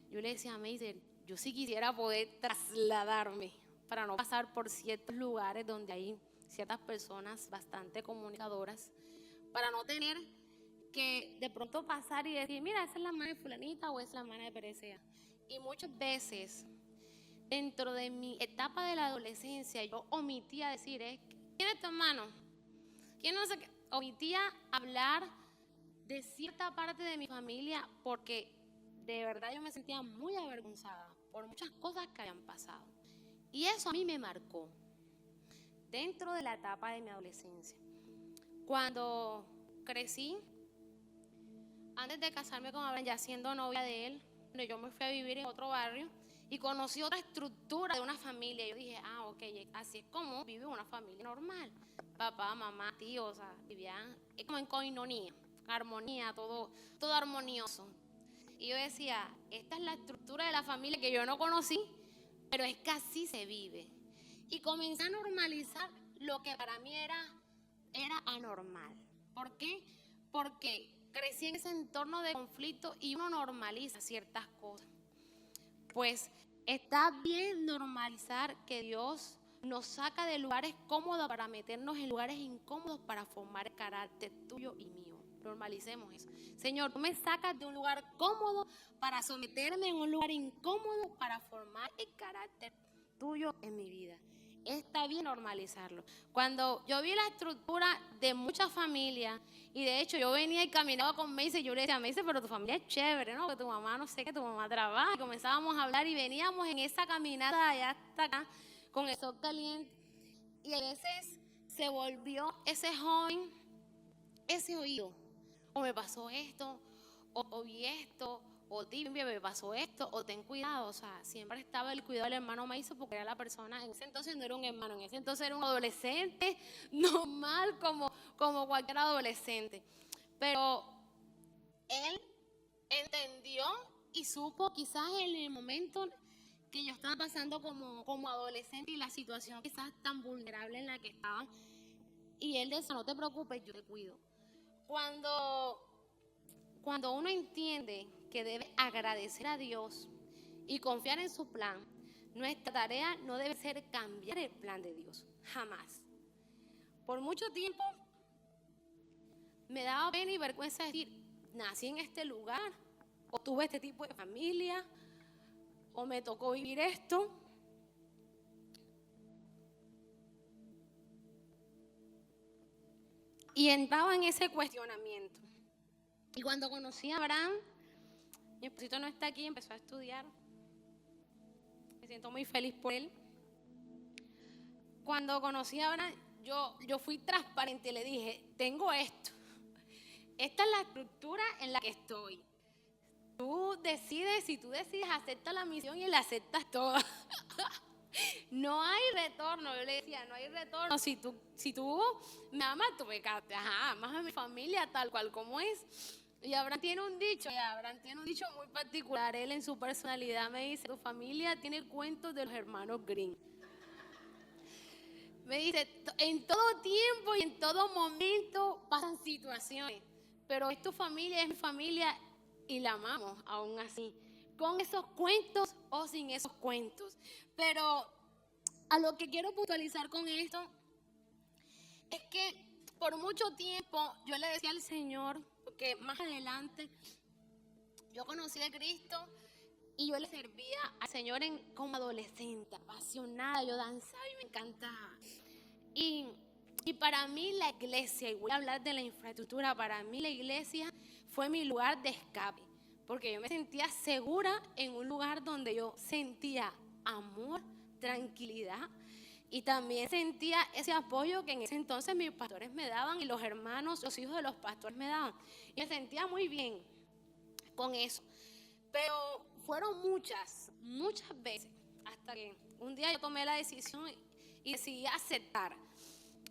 Speaker 1: yo le decía a Meiser, yo sí quisiera poder trasladarme para no pasar por ciertos lugares donde hay ciertas personas bastante comunicadoras, para no tener que de pronto pasar y decir, mira, esa es la hermana de fulanita o esa es la hermana de Perecea. Y muchas veces, dentro de mi etapa de la adolescencia, yo omitía decir, ¿quién es tu hermano? ¿Quién no sé qué? Omitía hablar de cierta parte de mi familia porque de verdad yo me sentía muy avergonzada por muchas cosas que habían pasado. Y eso a mí me marcó dentro de la etapa de mi adolescencia. Cuando crecí, antes de casarme con Abraham, ya siendo novia de él, yo me fui a vivir en otro barrio y conocí otra estructura de una familia. Yo dije, ok, así es como vive una familia normal. Papá, mamá, tío, o sea, vivían como en coinonía, armonía, todo armonioso. Y yo decía, esta es la estructura de la familia que yo no conocí, pero es que así se vive. Y comencé a normalizar lo que para mí era anormal. ¿Por qué? Porque crecí en ese entorno de conflicto y uno normaliza ciertas cosas. Pues está bien normalizar que Dios nos saca de lugares cómodos para meternos en lugares incómodos para formar el carácter tuyo y mío. Normalicemos eso. Señor, tú me sacas de un lugar cómodo para someterme en un lugar incómodo para formar el carácter tuyo en mi vida. Está bien normalizarlo. Cuando yo vi la estructura de muchas familias, y de hecho yo venía y caminaba con Meise, yo le decía a Meise, pero tu familia es chévere, ¿no? Que tu mamá no sé, que tu mamá trabaja. Y comenzábamos a hablar y veníamos en esa caminata allá hasta acá con el sol caliente. Y a veces se volvió ese joven, ese oído. O me pasó esto, o vi esto, o Timbia, me pasó esto, o ten cuidado. O sea, siempre estaba el cuidado del hermano Maiso porque era la persona, en ese entonces no era un hermano, en ese entonces era un adolescente normal como cualquier adolescente. Pero él entendió y supo quizás en el momento que yo estaba pasando como adolescente y la situación quizás tan vulnerable en la que estaba. Y él decía, no te preocupes, yo te cuido. Cuando uno entiende que debe agradecer a Dios y confiar en su plan, nuestra tarea no debe ser cambiar el plan de Dios, jamás. Por mucho tiempo me daba pena y vergüenza decir, nací en este lugar, o tuve este tipo de familia, o me tocó vivir esto. Y entraba en ese cuestionamiento. Y cuando conocí a Abraham, mi esposito no está aquí, empezó a estudiar. Me siento muy feliz por él. Cuando conocí a Abraham, yo fui transparente y le dije, tengo esto. Esta es la estructura en la que estoy. Tú decides, si tú decides, acepta la misión y la aceptas toda. No hay retorno. Yo le decía, no hay retorno. Si tú me amas, tú me casas. Ajá, amas a mi familia tal cual como es. Y Abraham tiene un dicho muy particular. Él en su personalidad me dice, tu familia tiene cuentos de los hermanos Grimm. Me dice, en todo tiempo y en todo momento pasan situaciones, pero es tu familia, es mi familia y la amamos aún así, con esos cuentos o sin esos cuentos. Pero a lo que quiero puntualizar con esto es que por mucho tiempo yo le decía al Señor, porque más adelante yo conocí a Cristo y yo le servía al Señor como adolescente, apasionada, yo danzaba y me encantaba. Y para mí la iglesia, y voy a hablar de la infraestructura, para mí la iglesia fue mi lugar de escape, porque yo me sentía segura en un lugar donde yo sentía amor, tranquilidad, y también sentía ese apoyo que en ese entonces mis pastores me daban y los hermanos, los hijos de los pastores me daban. Y me sentía muy bien. con eso. Pero fueron muchas veces, hasta que un día yo tomé la decisión y decidí aceptar.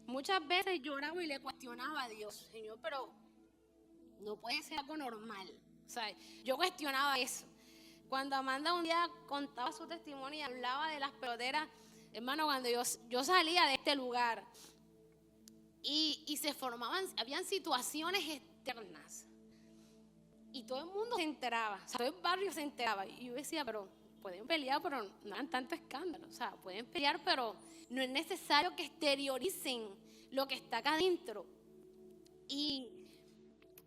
Speaker 1: Muchas veces lloraba y le cuestionaba a Dios, Señor, pero no puede ser algo normal. O sea, yo cuestionaba eso. Cuando Amanda un día contaba su testimonio y hablaba de las peloteras, hermano, cuando yo salía de este lugar y se formaban, habían situaciones externas y todo el mundo se enteraba, o sea, todo el barrio se enteraba, y yo decía, pero pueden pelear, pero no hagan tanto escándalo. O sea, pueden pelear, pero no es necesario que exterioricen lo que está acá adentro. Y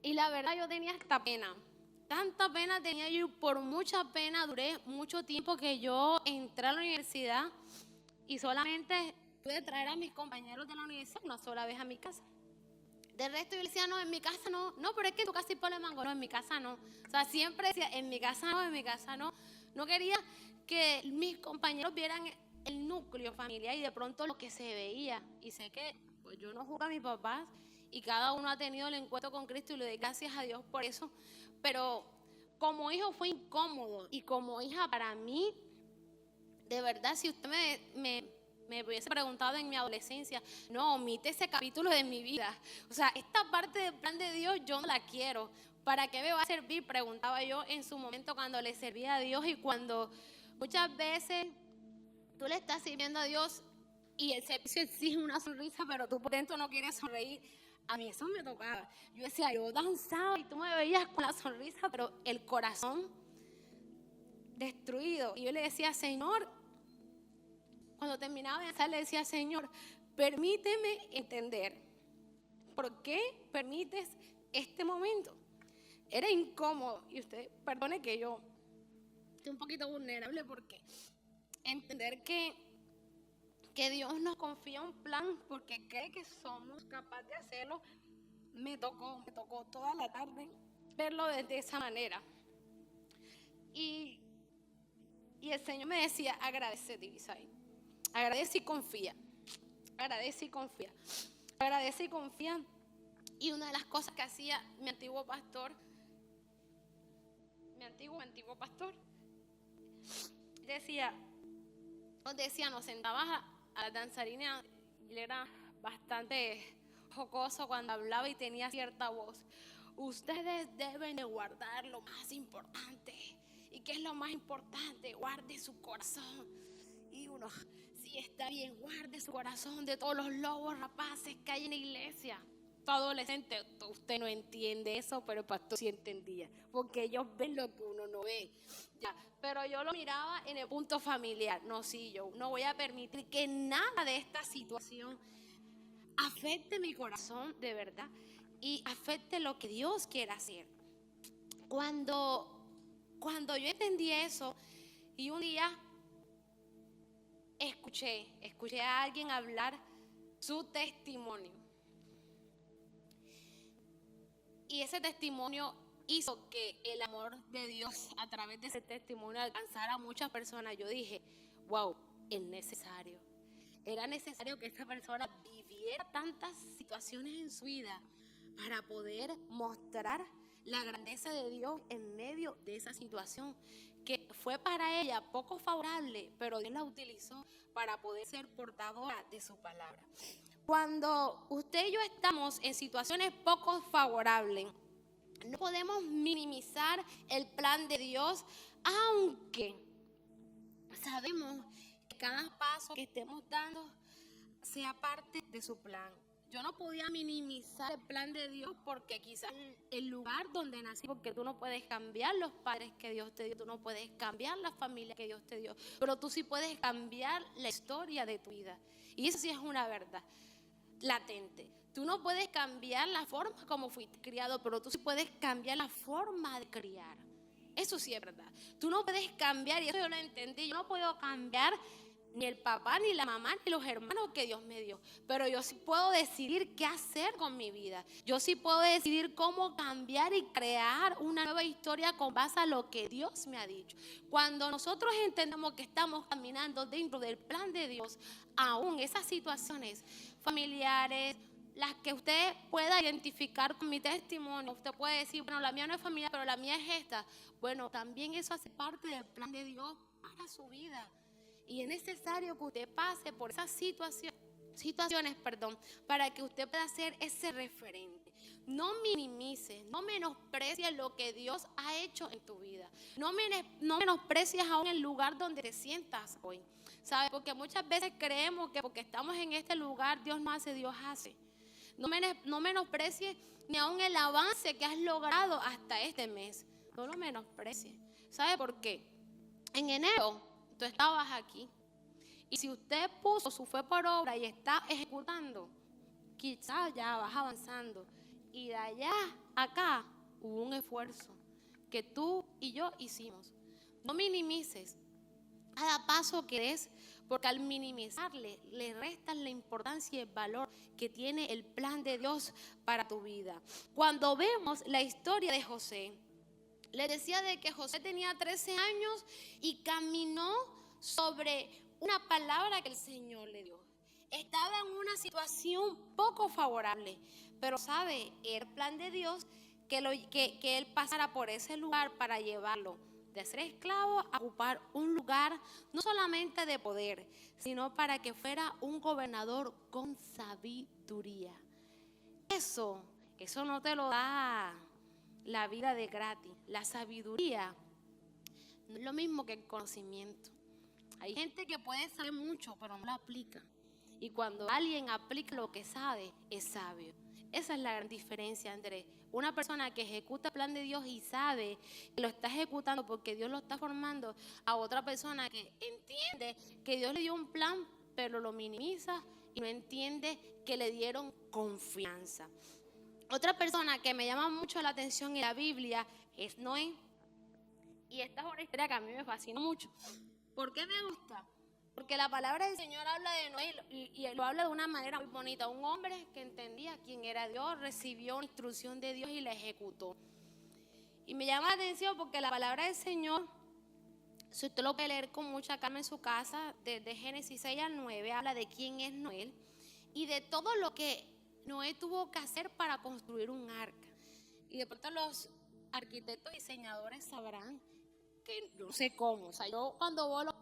Speaker 1: la verdad, yo tenía esta pena. Tanta pena tenía yo, y por mucha pena duré mucho tiempo que yo entré a la universidad y solamente pude traer a mis compañeros de la universidad una sola vez a mi casa. De resto yo decía, no, en mi casa no, pero es que tú casi por el mango, no, en mi casa no. O sea, siempre decía, en mi casa no. No quería que mis compañeros vieran el núcleo familiar y de pronto lo que se veía. Y sé que pues yo no juzgo a mis papás y cada uno ha tenido el encuentro con Cristo y le doy gracias a Dios por eso. Pero como hijo fue incómodo, y como hija para mí, de verdad, si usted me hubiese preguntado en mi adolescencia, no, omite ese capítulo de mi vida. O sea, esta parte del plan de Dios yo no la quiero. ¿Para qué me va a servir? Preguntaba yo en su momento cuando le servía a Dios, y cuando muchas veces tú le estás sirviendo a Dios y el servicio exige una sonrisa, pero tú por dentro no quieres sonreír. A mí eso me tocaba. Yo decía, yo danzaba y tú me veías con la sonrisa, pero el corazón destruido. Y yo le decía, Señor, cuando terminaba de danzar, le decía, Señor, permíteme entender por qué permites este momento. Era incómodo, y usted perdone que yo estoy un poquito vulnerable, porque entender que Dios nos confía un plan porque cree que somos capaces de hacerlo, me tocó toda la tarde verlo desde esa manera. Y el Señor me decía, agradece, Divisay, agradece y confía, agradece y confía, agradece y confía. Y una de las cosas que hacía mi antiguo pastor, nos sentaba a la danzarina, y él era bastante jocoso cuando hablaba y tenía cierta voz. Ustedes deben de guardar lo más importante. ¿Y qué es lo más importante? Guarde su corazón. Y uno, sí, está bien, guarde su corazón de todos los lobos rapaces que hay en la iglesia. Tu adolescente, usted no entiende eso, pero el pastor sí entendía, porque ellos ven lo que uno no ve. Ya, pero yo lo miraba en el punto familiar. No, sí, yo no voy a permitir que nada de esta situación afecte mi corazón de verdad y afecte lo que Dios quiere hacer. Cuando yo entendí eso, y un día escuché a alguien hablar su testimonio, y ese testimonio hizo que el amor de Dios a través de ese testimonio alcanzara a muchas personas. Yo dije, wow, era necesario que esta persona viviera tantas situaciones en su vida para poder mostrar la grandeza de Dios en medio de esa situación que fue para ella poco favorable, pero Dios la utilizó para poder ser portadora de su palabra. Cuando usted y yo estamos en situaciones poco favorables, no podemos minimizar el plan de Dios, aunque sabemos que cada paso que estemos dando sea parte de su plan. Yo no podía minimizar el plan de Dios, porque quizás el lugar donde nací, porque tú no puedes cambiar los padres que Dios te dio, tú no puedes cambiar la familia que Dios te dio, pero tú sí puedes cambiar la historia de tu vida. Y eso sí es una verdad latente. Tú no puedes cambiar la forma como fuiste criado, pero tú sí puedes cambiar la forma de criar. Eso sí es verdad. Tú no puedes cambiar, y eso yo lo entendí. Yo no puedo cambiar ni el papá, ni la mamá, ni los hermanos que Dios me dio, pero yo sí puedo decidir qué hacer con mi vida. Yo sí puedo decidir cómo cambiar y crear una nueva historia con base a lo que Dios me ha dicho. Cuando nosotros entendemos que estamos caminando dentro del plan de Dios, aún esas situaciones familiares, las que usted pueda identificar con mi testimonio. Usted puede decir, bueno, la mía no es familiar, pero la mía es esta. Bueno, también eso hace parte del plan de Dios para su vida. Y es necesario que usted pase por esas situaciones, para que usted pueda ser ese referente. No minimices, no menosprecies lo que Dios ha hecho en tu vida. No menosprecies aún el lugar donde te sientas hoy. ¿Sabes? Porque muchas veces creemos que porque estamos en este lugar, Dios no hace, Dios hace. No menosprecies ni aún el avance que has logrado hasta este mes. No lo menosprecies. ¿Sabe por qué? En enero tú estabas aquí. Y si usted puso su fe por obra y está ejecutando, quizás ya vas avanzando. Y de allá a acá hubo un esfuerzo que tú y yo hicimos. No minimices cada paso que des, porque al minimizarle, le restas la importancia y el valor que tiene el plan de Dios para tu vida. Cuando vemos la historia de José, le decía de que José tenía 13 años y caminó sobre una palabra que el Señor le dio. Estaba en una situación poco favorable, pero sabe, era el plan de Dios que él pasara por ese lugar para llevarlo de ser esclavo a ocupar un lugar no solamente de poder, sino para que fuera un gobernador con sabiduría. Eso no te lo da la vida de gratis. La sabiduría no es lo mismo que el conocimiento. Hay gente que puede saber mucho, pero no lo aplica. Y cuando alguien aplica lo que sabe, es sabio. Esa es la gran diferencia entre una persona que ejecuta el plan de Dios y sabe que lo está ejecutando porque Dios lo está formando, a otra persona que entiende que Dios le dio un plan, pero lo minimiza y no entiende que le dieron confianza. Otra persona que me llama mucho la atención en la Biblia es Noé. Y esta es una historia que a mí me fascina mucho. ¿Por qué me gusta? Porque la palabra del Señor habla de Noé y lo habla de una manera muy bonita. Un hombre que entendía quién era Dios, recibió una instrucción de Dios y la ejecutó. Y me llama la atención porque la palabra del Señor, si usted lo puede leer con mucha calma en su casa, desde Génesis 6 al 9, habla de quién es Noé y de todo lo que Noé tuvo que hacer para construir un arca. Y de pronto los arquitectos y diseñadores sabrán que no sé cómo. O sea, yo cuando veo los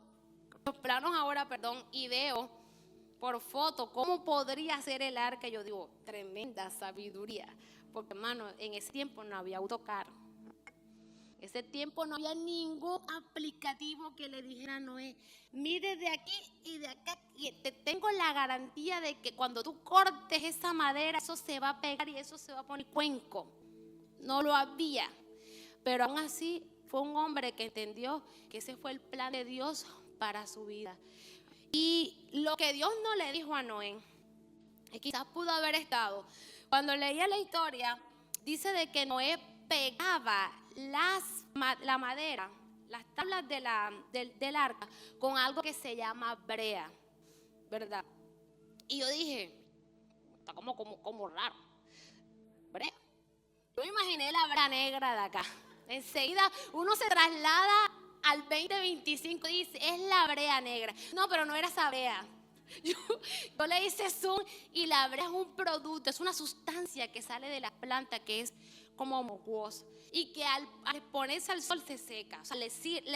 Speaker 1: planos ahora, y veo por foto cómo podría ser el arca, yo digo, tremenda sabiduría. Porque, hermano, en ese tiempo no había AutoCAD. En ese tiempo no había ningún aplicativo que le dijera a Noé, mire de aquí y de acá, y te tengo la garantía de que cuando tú cortes esa madera, eso se va a pegar y eso se va a poner cuenco. No lo había. Pero aún así fue un hombre que entendió que ese fue el plan de Dios para su vida. Y lo que Dios no le dijo a Noé, quizás pudo haber estado, cuando leía la historia, dice de que Noé pegaba la madera, las tablas del arca, con algo que se llama brea, ¿verdad? Y yo dije, está como raro, brea. Yo me imaginé la brea negra de acá. Enseguida uno se traslada al 2025 y dice, es la brea negra. No, pero no era esa brea. Yo le hice zoom y la brea es un producto, es una sustancia que sale de la planta que es como mocuosa y que al ponerse al sol se seca. O sea, le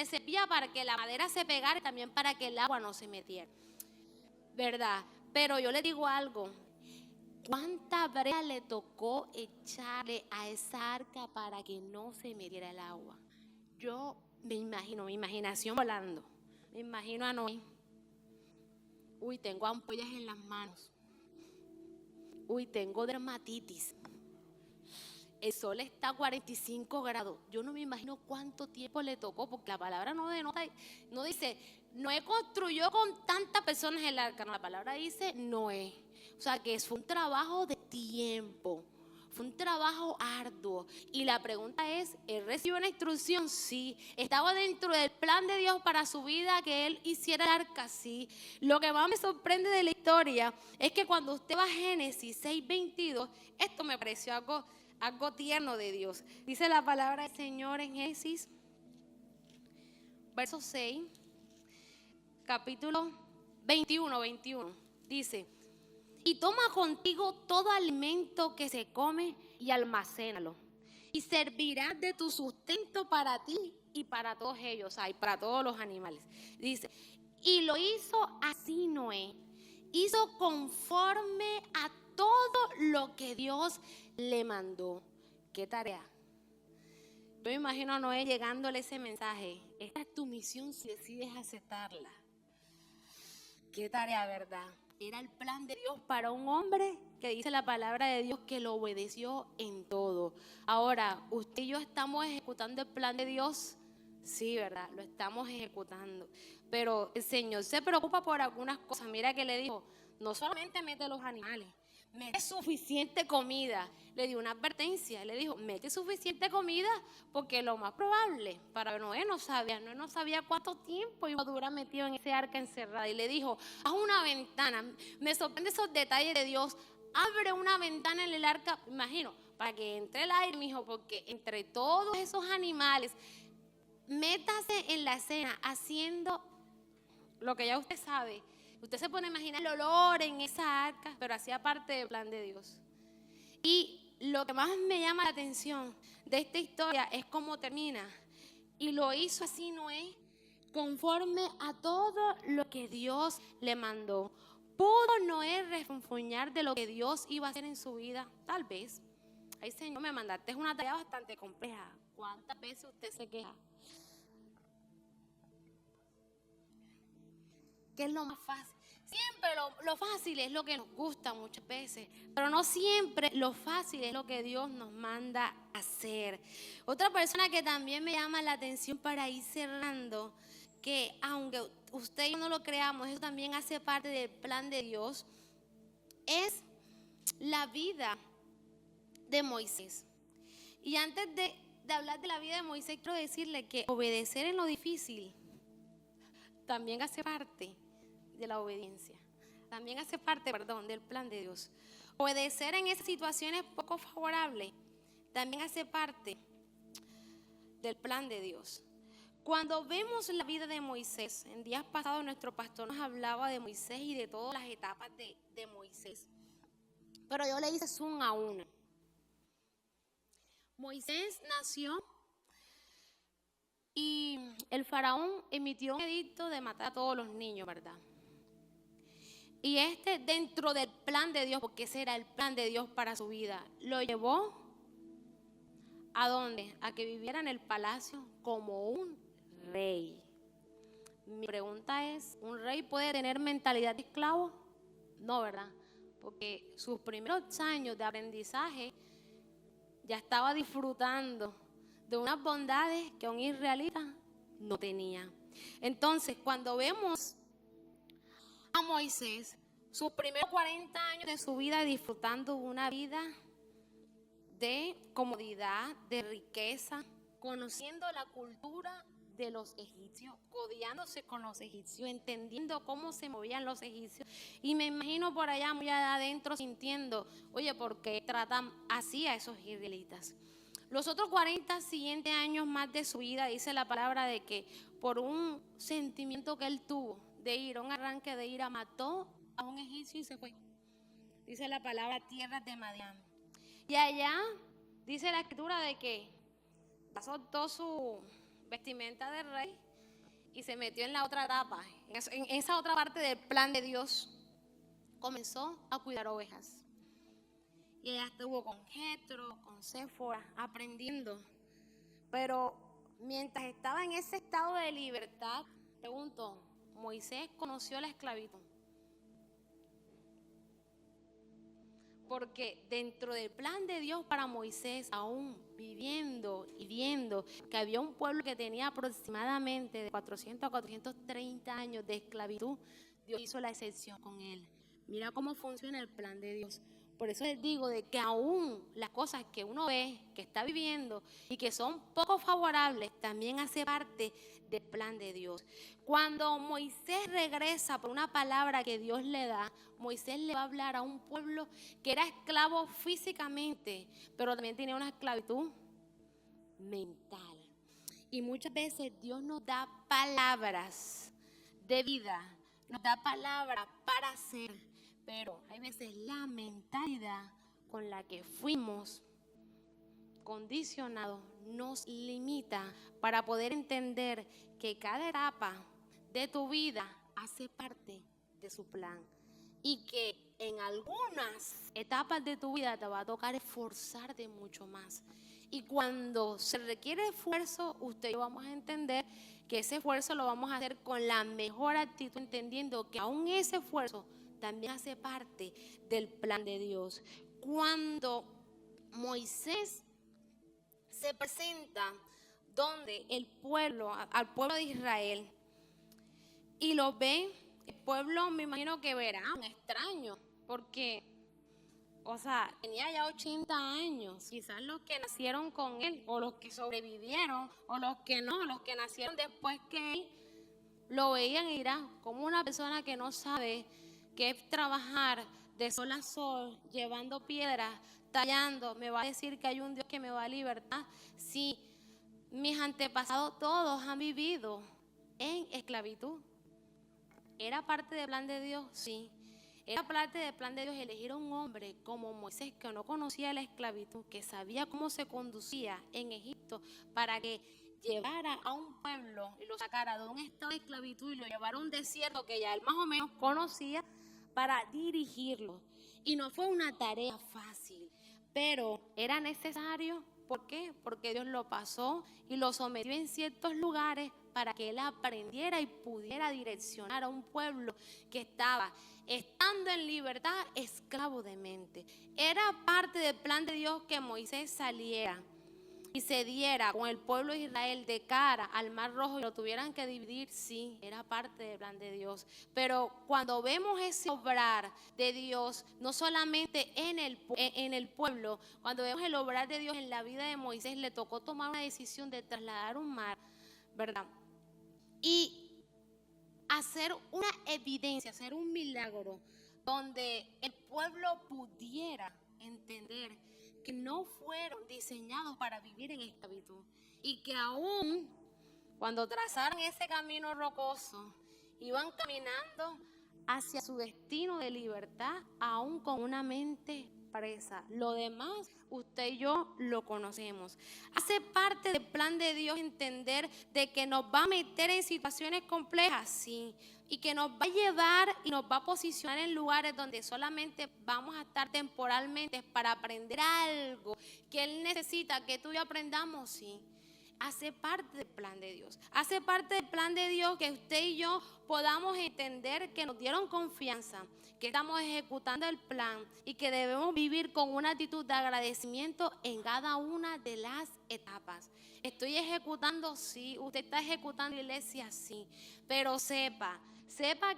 Speaker 1: servía para que la madera se pegara y también para que el agua no se metiera, ¿verdad? Pero yo le digo algo. ¿Cuánta brea le tocó echarle a esa arca para que no se metiera el agua? Yo me imagino, mi imaginación volando. Me imagino a Noé. Uy, tengo ampollas en las manos. Uy, tengo dermatitis. El sol está a 45 grados. Yo no me imagino cuánto tiempo le tocó, porque la palabra no denota, no dice, Noé construyó con tantas personas el arca. No, la palabra dice Noé. O sea, que fue un trabajo de tiempo. Fue un trabajo arduo. Y la pregunta es, ¿él recibió una instrucción? Sí. ¿Estaba dentro del plan de Dios para su vida que él hiciera el arca? Sí. Lo que más me sorprende de la historia es que cuando usted va a Génesis 6:22, esto me pareció algo tierno de Dios. Dice la palabra del Señor en Génesis, verso 6, capítulo 21. Dice, y toma contigo todo alimento que se come y almacénalo. Y servirá de tu sustento para ti y para todos ellos, y para todos los animales. Dice, y lo hizo así Noé. Hizo conforme a todo lo que Dios le mandó. ¿Qué tarea? Yo me imagino a Noé llegándole ese mensaje. Esta es tu misión si decides aceptarla. Qué tarea, ¿verdad? Era el plan de Dios para un hombre que dice la palabra de Dios que lo obedeció en todo. Ahora, ¿usted y yo estamos ejecutando el plan de Dios? Sí, ¿verdad? Lo estamos ejecutando. Pero el Señor se preocupa por algunas cosas. Mira que le dijo, no solamente mete los animales, mete suficiente comida. Le dio una advertencia, le dijo, mete suficiente comida porque lo más probable, para Noé no sabía cuánto tiempo iba a durar metido en ese arca encerrada. Y le dijo, haz una ventana. Me sorprende esos detalles de Dios. Abre una ventana en el arca, imagino, para que entre el aire, mijo, porque entre todos esos animales, métase en la escena haciendo lo que ya usted sabe. Usted se pone a imaginar el olor en esa arca, pero hacía parte del plan de Dios. Y lo que más me llama la atención de esta historia es cómo termina. Y lo hizo así Noé, conforme a todo lo que Dios le mandó. ¿Pudo Noé refunfuñar de lo que Dios iba a hacer en su vida? Tal vez. Ay, Señor, me mandaste, es una tarea bastante compleja. ¿Cuántas veces usted se queja? ¿Qué es lo más fácil? Siempre lo fácil es lo que nos gusta muchas veces, pero no siempre lo fácil es lo que Dios nos manda a hacer. Otra persona que también me llama la atención para ir cerrando, que aunque usted y yo no lo creamos, eso también hace parte del plan de Dios, es la vida de Moisés. Y antes de hablar de la vida de Moisés, quiero decirle que obedecer en lo difícil también hace parte de la obediencia. También hace parte, del plan de Dios. Obedecer en esas situaciones poco favorables también hace parte del plan de Dios. Cuando vemos la vida de Moisés, en días pasados nuestro pastor nos hablaba de Moisés y de todas las etapas de Moisés. Pero yo le hice zoom a una. Moisés nació y el faraón emitió un edicto de matar a todos los niños, ¿verdad? Y dentro del plan de Dios, porque ese era el plan de Dios para su vida, lo llevó ¿a dónde? A que viviera en el palacio como un rey. Mi pregunta es, ¿un rey puede tener mentalidad de esclavo? No, ¿verdad? Porque sus primeros años de aprendizaje ya estaba disfrutando de unas bondades que un israelita no tenía. Entonces, cuando vemos a Moisés, sus primeros 40 años de su vida disfrutando una vida de comodidad, de riqueza, conociendo la cultura de los egipcios, codiándose con los egipcios, entendiendo cómo se movían los egipcios. Y me imagino por allá muy adentro sintiendo, oye, ¿por qué tratan así a esos israelitas? Los otros 40 siguientes años más de su vida, dice la palabra de que por un sentimiento que él tuvo de ira, un arranque de ira, mató a un egipcio y se fue. Dice la palabra tierra de Madián. Y allá dice la escritura de que soltó su vestimenta de rey y se metió en la otra etapa, en esa otra parte del plan de Dios. Comenzó a cuidar ovejas. Y ella estuvo con Jetro, con Séfora, aprendiendo. Pero mientras estaba en ese estado de libertad, pregunto, Moisés conoció la esclavitud. Porque dentro del plan de Dios para Moisés, aún viviendo y viendo que había un pueblo que tenía aproximadamente de 400 a 430 años de esclavitud, Dios hizo la excepción con él. Mira cómo funciona el plan de Dios. Por eso les digo de que aún las cosas que uno ve, que está viviendo y que son poco favorables, también hace parte del plan de Dios. Cuando Moisés regresa por una palabra que Dios le da, Moisés le va a hablar a un pueblo que era esclavo físicamente, pero también tenía una esclavitud mental. Y muchas veces Dios nos da palabras de vida, nos da palabras para hacer, Pero hay veces la mentalidad con la que fuimos condicionados nos limita para poder entender que cada etapa de tu vida hace parte de su plan y que en algunas etapas de tu vida te va a tocar esforzarte mucho más. Y cuando se requiere esfuerzo, usted y yo vamos a entender que ese esfuerzo lo vamos a hacer con la mejor actitud, entendiendo que aún ese esfuerzo también hace parte del plan de Dios. Cuando Moisés se presenta donde el pueblo, al pueblo de Israel, y lo ve, el pueblo me imagino que verá un extraño, porque, o sea, tenía ya 80 años, quizás los que nacieron con él, o los que sobrevivieron, o los que no, los que nacieron después que él, lo veían y dirán, como una persona que no sabe qué es trabajar de sol a sol, llevando piedras, tallando, me va a decir que hay un Dios que me va a libertar. Sí, mis antepasados todos han vivido en esclavitud. ¿Era parte del plan de Dios? Sí. Era parte del plan de Dios elegir a un hombre como Moisés, que no conocía la esclavitud, que sabía cómo se conducía en Egipto, para que llevara a un pueblo y lo sacara de un estado de esclavitud y lo llevara a un desierto que ya él más o menos conocía, para dirigirlo. Y no fue una tarea fácil, pero era necesario. ¿Por qué? Porque Dios lo pasó y lo sometió en ciertos lugares para que él aprendiera y pudiera direccionar a un pueblo que estaba, estando en libertad, esclavo de mente. Era parte del plan de Dios que Moisés saliera y se diera con el pueblo de Israel de cara al Mar Rojo y lo tuvieran que dividir. Sí, era parte del plan de Dios. Pero cuando vemos ese obrar de Dios, no solamente en el pueblo, cuando vemos el obrar de Dios en la vida de Moisés, le tocó tomar una decisión de trasladar un mar, ¿verdad? Y hacer una evidencia, hacer un milagro donde el pueblo pudiera entender que no fueron diseñados para vivir en esclavitud y que aún cuando trazaron ese camino rocoso iban caminando hacia su destino de libertad, aún con una mente presa. Lo demás, usted y yo lo conocemos. Hace parte del plan de Dios entender de que nos va a meter en situaciones complejas, sí, y que nos va a llevar y nos va a posicionar en lugares donde solamente vamos a estar temporalmente para aprender algo que Él necesita que tú y yo aprendamos, sí. Hace parte del plan de Dios. Hace parte del plan de Dios que usted y yo podamos entender que nos dieron confianza, que estamos ejecutando el plan y que debemos vivir con una actitud de agradecimiento en cada una de las etapas. Estoy ejecutando, sí. Usted está ejecutando, iglesia, sí. Pero sepa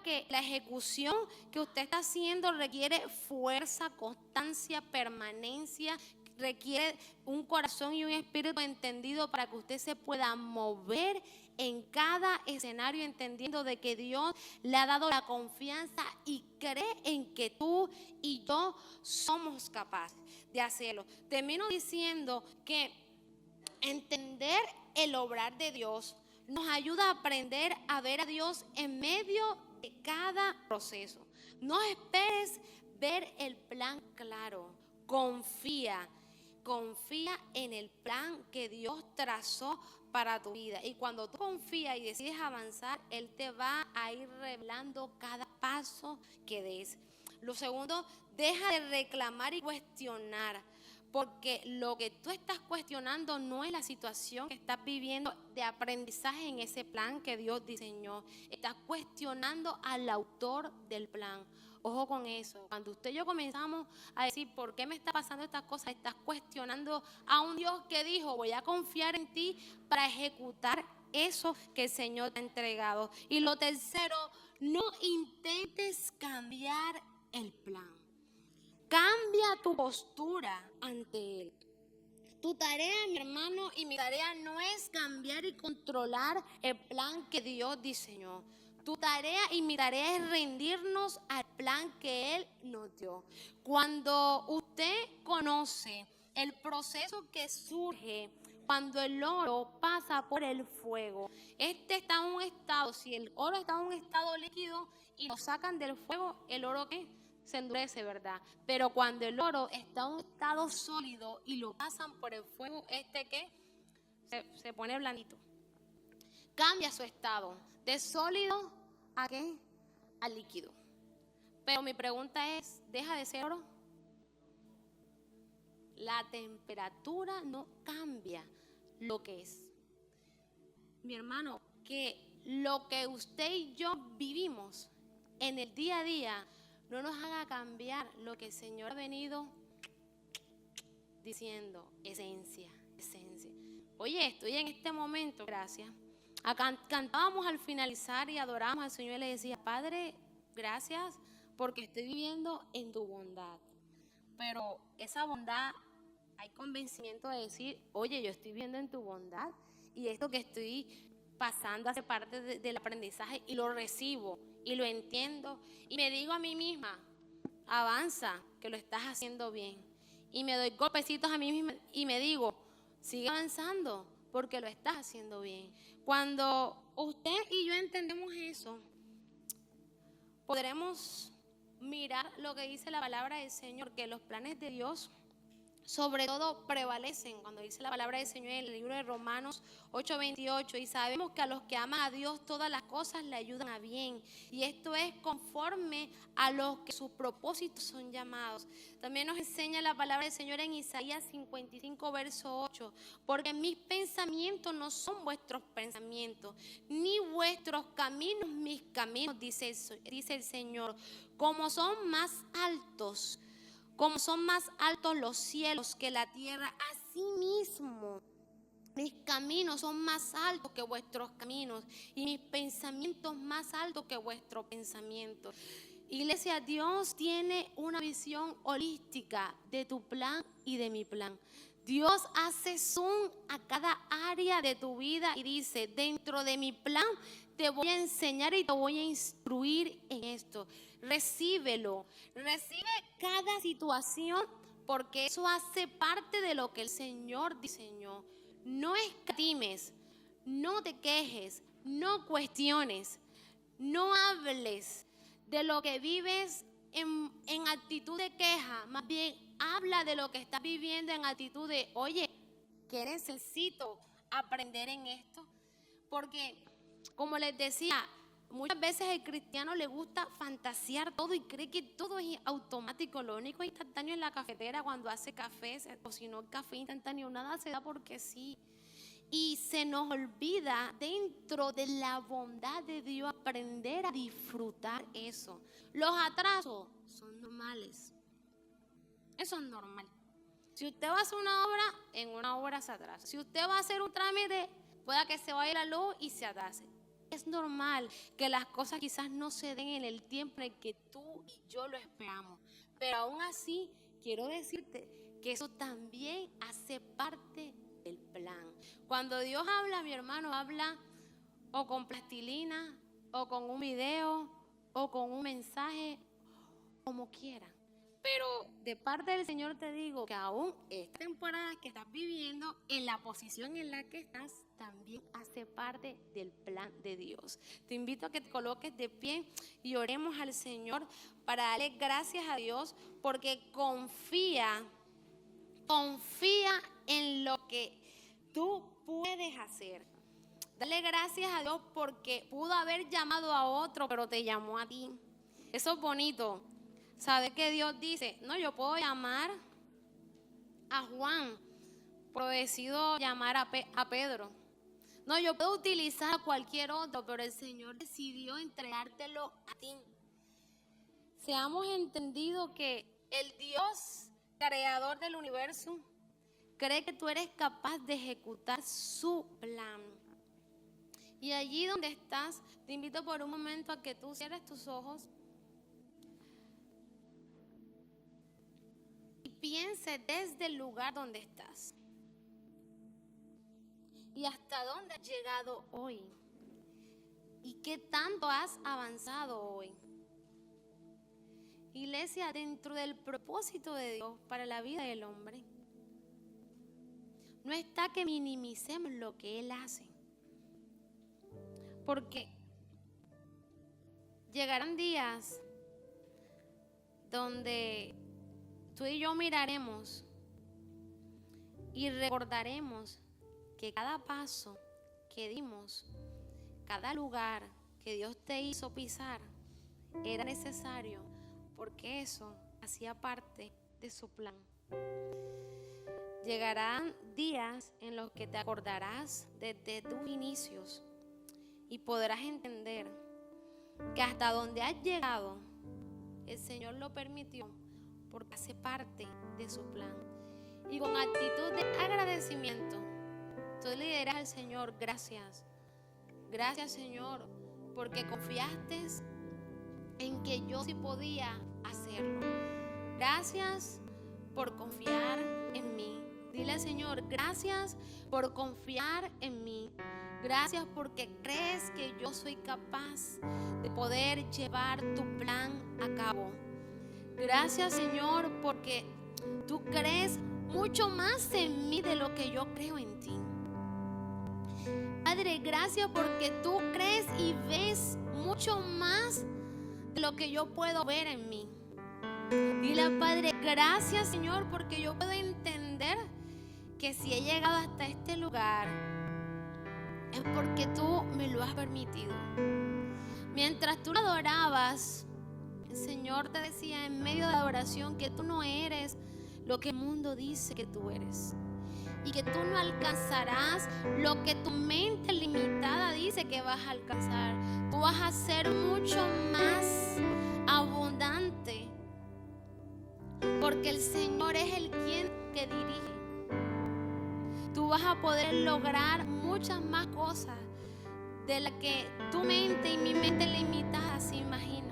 Speaker 1: que la ejecución que usted está haciendo requiere fuerza, constancia, permanencia. Requiere un corazón y un espíritu entendido para que usted se pueda mover en cada escenario, entendiendo de que Dios le ha dado la confianza y cree en que tú y yo somos capaces de hacerlo. Termino diciendo que entender el obrar de Dios nos ayuda a aprender a ver a Dios en medio de cada proceso. No esperes ver el plan claro. Confía en el plan que Dios trazó para tu vida. Y cuando tú confías y decides avanzar, Él te va a ir revelando cada paso que des. Lo segundo, deja de reclamar y cuestionar, porque lo que tú estás cuestionando no es la situación que estás viviendo de aprendizaje en ese plan que Dios diseñó. Estás cuestionando al autor del plan. Ojo con eso. Cuando usted y yo comenzamos a decir, ¿por qué me está pasando estas cosas? Estás cuestionando a un Dios que dijo, voy a confiar en ti para ejecutar eso que el Señor te ha entregado. Y lo tercero, no intentes cambiar el plan. Cambia tu postura ante Él. Tu tarea, mi hermano, y mi tarea no es cambiar y controlar el plan que Dios diseñó. Tu tarea y mi tarea es rendirnos al plan que Él nos dio. Cuando usted conoce el proceso que surge cuando el oro pasa por el fuego, este está en un estado, si el oro está en un estado líquido y lo sacan del fuego, ¿el oro qué? se endurece, ¿verdad? Pero cuando el oro está en un estado sólido y lo pasan por el fuego, ¿qué? Se pone blandito. Cambia su estado de sólido a ¿qué? A líquido. Pero mi pregunta es, ¿deja de ser oro? La temperatura no cambia lo que es. Mi hermano, que lo que usted y yo vivimos en el día a día no nos haga cambiar lo que el Señor ha venido diciendo, esencia. Oye, estoy en este momento, gracias. Cantábamos al finalizar y adorábamos al Señor y le decía, Padre, gracias porque estoy viviendo en tu bondad. Pero esa bondad, hay convencimiento de decir, oye, yo estoy viviendo en tu bondad y esto que estoy pasando hace parte del aprendizaje y lo recibo y lo entiendo y me digo a mí misma, avanza, que lo estás haciendo bien. Y me doy golpecitos a mí misma y me digo, sigue avanzando porque lo estás haciendo bien. Cuando usted y yo entendemos eso, podremos mirar lo que dice la palabra del Señor, que los planes de Dios sobre todo prevalecen, cuando dice la palabra del Señor en el libro de Romanos 8:28, y sabemos que a los que aman a Dios todas las cosas le ayudan a bien, y esto es conforme a los que sus propósitos son llamados. También nos enseña la palabra del Señor en Isaías 55 verso 8, porque mis pensamientos no son vuestros pensamientos, ni vuestros caminos mis caminos, dice el Señor. Como son más altos los cielos que la tierra, así mismo mis caminos son más altos que vuestros caminos y mis pensamientos más altos que vuestros pensamientos. Iglesia, Dios tiene una visión holística de tu plan y de mi plan. Dios hace zoom a cada área de tu vida y dice, dentro de mi plan te voy a enseñar y te voy a instruir en esto. Recíbelo, recibe cada situación porque eso hace parte de lo que el Señor diseñó. No escatimes, no te quejes, no cuestiones, no hables de lo que vives en actitud de queja, más bien habla de lo que estás viviendo en actitud de, oye, ¿qué necesito aprender en esto? Porque, como les decía, muchas veces el cristiano le gusta fantasear todo y cree que todo es automático. Lo único instantáneo en la cafetera cuando hace café, o si no café instantáneo, nada se da porque sí. Y se nos olvida dentro de la bondad de Dios aprender a disfrutar eso. Los atrasos son normales. Eso es normal. Si usted va a hacer una obra, en una obra se atrasa. Si usted va a hacer un trámite, pueda que se vaya la luz y se atrase. Es normal que las cosas quizás no se den en el tiempo en el que tú y yo lo esperamos. Pero aún así, quiero decirte que eso también hace parte del plan. Cuando Dios habla, mi hermano, habla o con plastilina, o con un video, o con un mensaje, como quiera. Pero de parte del Señor te digo que aún esta temporada que estás viviendo, en la posición en la que estás, también hace parte del plan de Dios. Te invito a que te coloques de pie y oremos al Señor para darle gracias a Dios porque confía en lo que tú puedes hacer. Dale gracias a Dios porque pudo haber llamado a otro, pero te llamó a ti. Eso es bonito. ¿Sabe que Dios dice? No, yo puedo llamar a Juan, pero decido llamar a Pedro. No, yo puedo utilizar a cualquier otro, pero el Señor decidió entregártelo a ti. Seamos entendidos que el Dios creador del universo cree que tú eres capaz de ejecutar su plan. Y allí donde estás, te invito por un momento a que tú cierres tus ojos y piense desde el lugar donde estás y hasta dónde has llegado hoy y qué tanto has avanzado hoy. Iglesia, dentro del propósito de Dios para la vida del hombre, no está que minimicemos lo que Él hace, porque llegarán días donde tú y yo miraremos y recordaremos que cada paso que dimos, cada lugar que Dios te hizo pisar, era necesario, porque eso hacía parte de su plan. Llegarán días en los que te acordarás desde tus inicios y podrás entender que hasta donde has llegado, el Señor lo permitió porque hace parte de su plan. Y con actitud de agradecimiento, tú le dirás al Señor: gracias. Gracias, Señor, porque confiaste en que yo sí podía hacerlo. Gracias por confiar en mí. Dile al Señor: gracias por confiar en mí. Gracias porque crees que yo soy capaz de poder llevar tu plan a cabo. Gracias, Señor, porque tú crees mucho más en mí de lo que yo creo en ti. Padre, gracias porque tú crees y ves mucho más de lo que yo puedo ver en mí. Dile al Padre: gracias, Señor, porque yo puedo entender que si he llegado hasta este lugar es porque tú me lo has permitido. Mientras tú lo adorabas, el Señor te decía en medio de la adoración que tú no eres lo que el mundo dice que tú eres, y que tú no alcanzarás lo que tu mente limitada dice que vas a alcanzar. Tú vas a ser mucho más abundante, porque el Señor es el quien te dirige. Tú vas a poder lograr muchas más cosas de las que tu mente y mi mente limitada se imagina.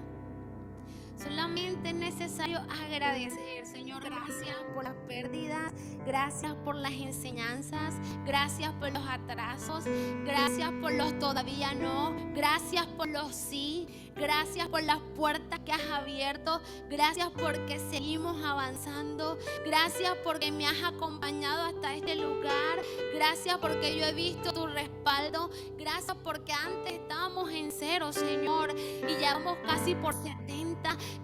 Speaker 1: Solamente es necesario agradecer. Señor, gracias por las pérdidas, gracias por las enseñanzas, gracias por los atrasos, gracias por los todavía no, gracias por los sí, gracias por las puertas que has abierto, gracias porque seguimos avanzando, gracias porque me has acompañado hasta este lugar, gracias porque yo he visto tu respaldo, gracias porque antes estábamos en 0, Señor, y ya vamos casi por 70.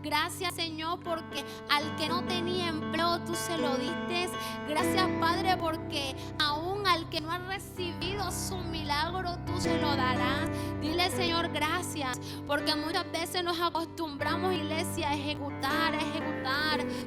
Speaker 1: Gracias, Señor, porque al que no tenía empleo tú se lo diste. Gracias, Padre, porque aún al que no ha recibido su milagro tú se lo darás. Dile, Señor, gracias, porque muchas veces nos acostumbramos, iglesia, a ejecutar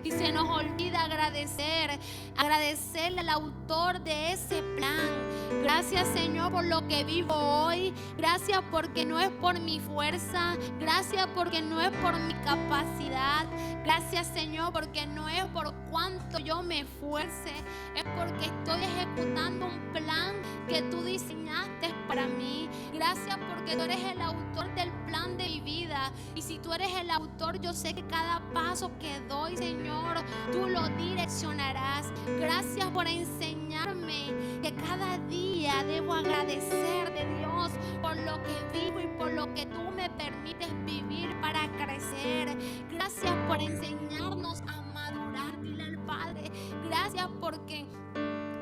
Speaker 1: y se nos olvida agradecerle al autor de ese plan. Gracias, Señor, por lo que vivo hoy. Gracias porque no es por mi fuerza. Gracias porque no es por mi capacidad. Gracias, Señor, porque no es por cuánto yo me esfuerce. Es porque estoy ejecutando un plan que tú diseñaste para mí. Gracias porque tú eres el autor del plan de mi vida. Y si tú eres el autor, yo sé que cada paso que doy, Señor, tú lo direccionarás. Gracias por enseñarme que cada día debo agradecer de Dios por lo que vivo y por lo que tú me permites vivir para crecer. Gracias por enseñarnos a madurar. Dile al Padre: gracias porque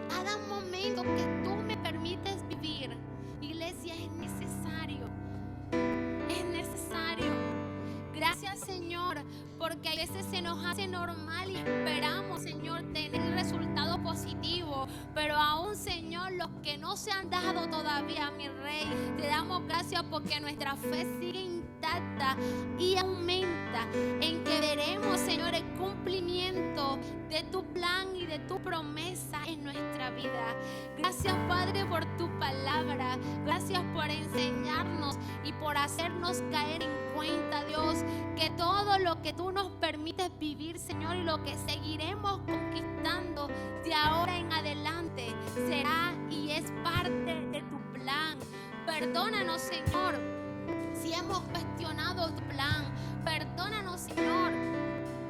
Speaker 1: cada momento que tú me permites vivir, iglesia, es necesario. Es necesario. Gracias, Señor, porque a veces se nos hace normal y esperamos, Señor, tener resultados positivos, pero aún, Señor, los que no se han dado todavía, mi Rey, te damos gracias porque nuestra fe sigue intacta y aumenta, en que veremos, Señor, el cumplimiento de tu plan y de tu promesa en nuestra vida. Gracias, Padre, por tu palabra. Gracias por enseñarnos y por hacernos caer en cuenta, Dios, que todo lo que tú nos permites vivir, Señor, y lo que seguiremos conquistando de ahora en adelante será y es parte de tu plan. Perdónanos, Señor, si hemos cuestionado tu plan. Perdónanos, Señor,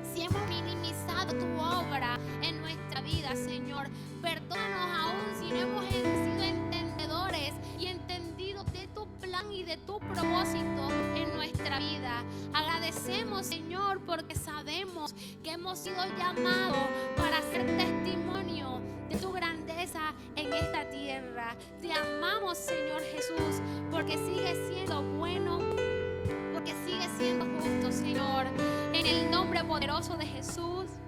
Speaker 1: si hemos minimizado tu obra en nuestra vida, Señor. Perdónanos aún si no hemos sido entendedores y entendido de tu plan y de tu propósito en nuestra vida. Agradecemos, Señor, porque sabemos que hemos sido llamados para ser testimonio de tu grandeza en esta tierra. Te amamos, Señor Jesús, porque sigues siendo bueno, porque sigues siendo justo, Señor. En el nombre nombre poderoso de Jesús.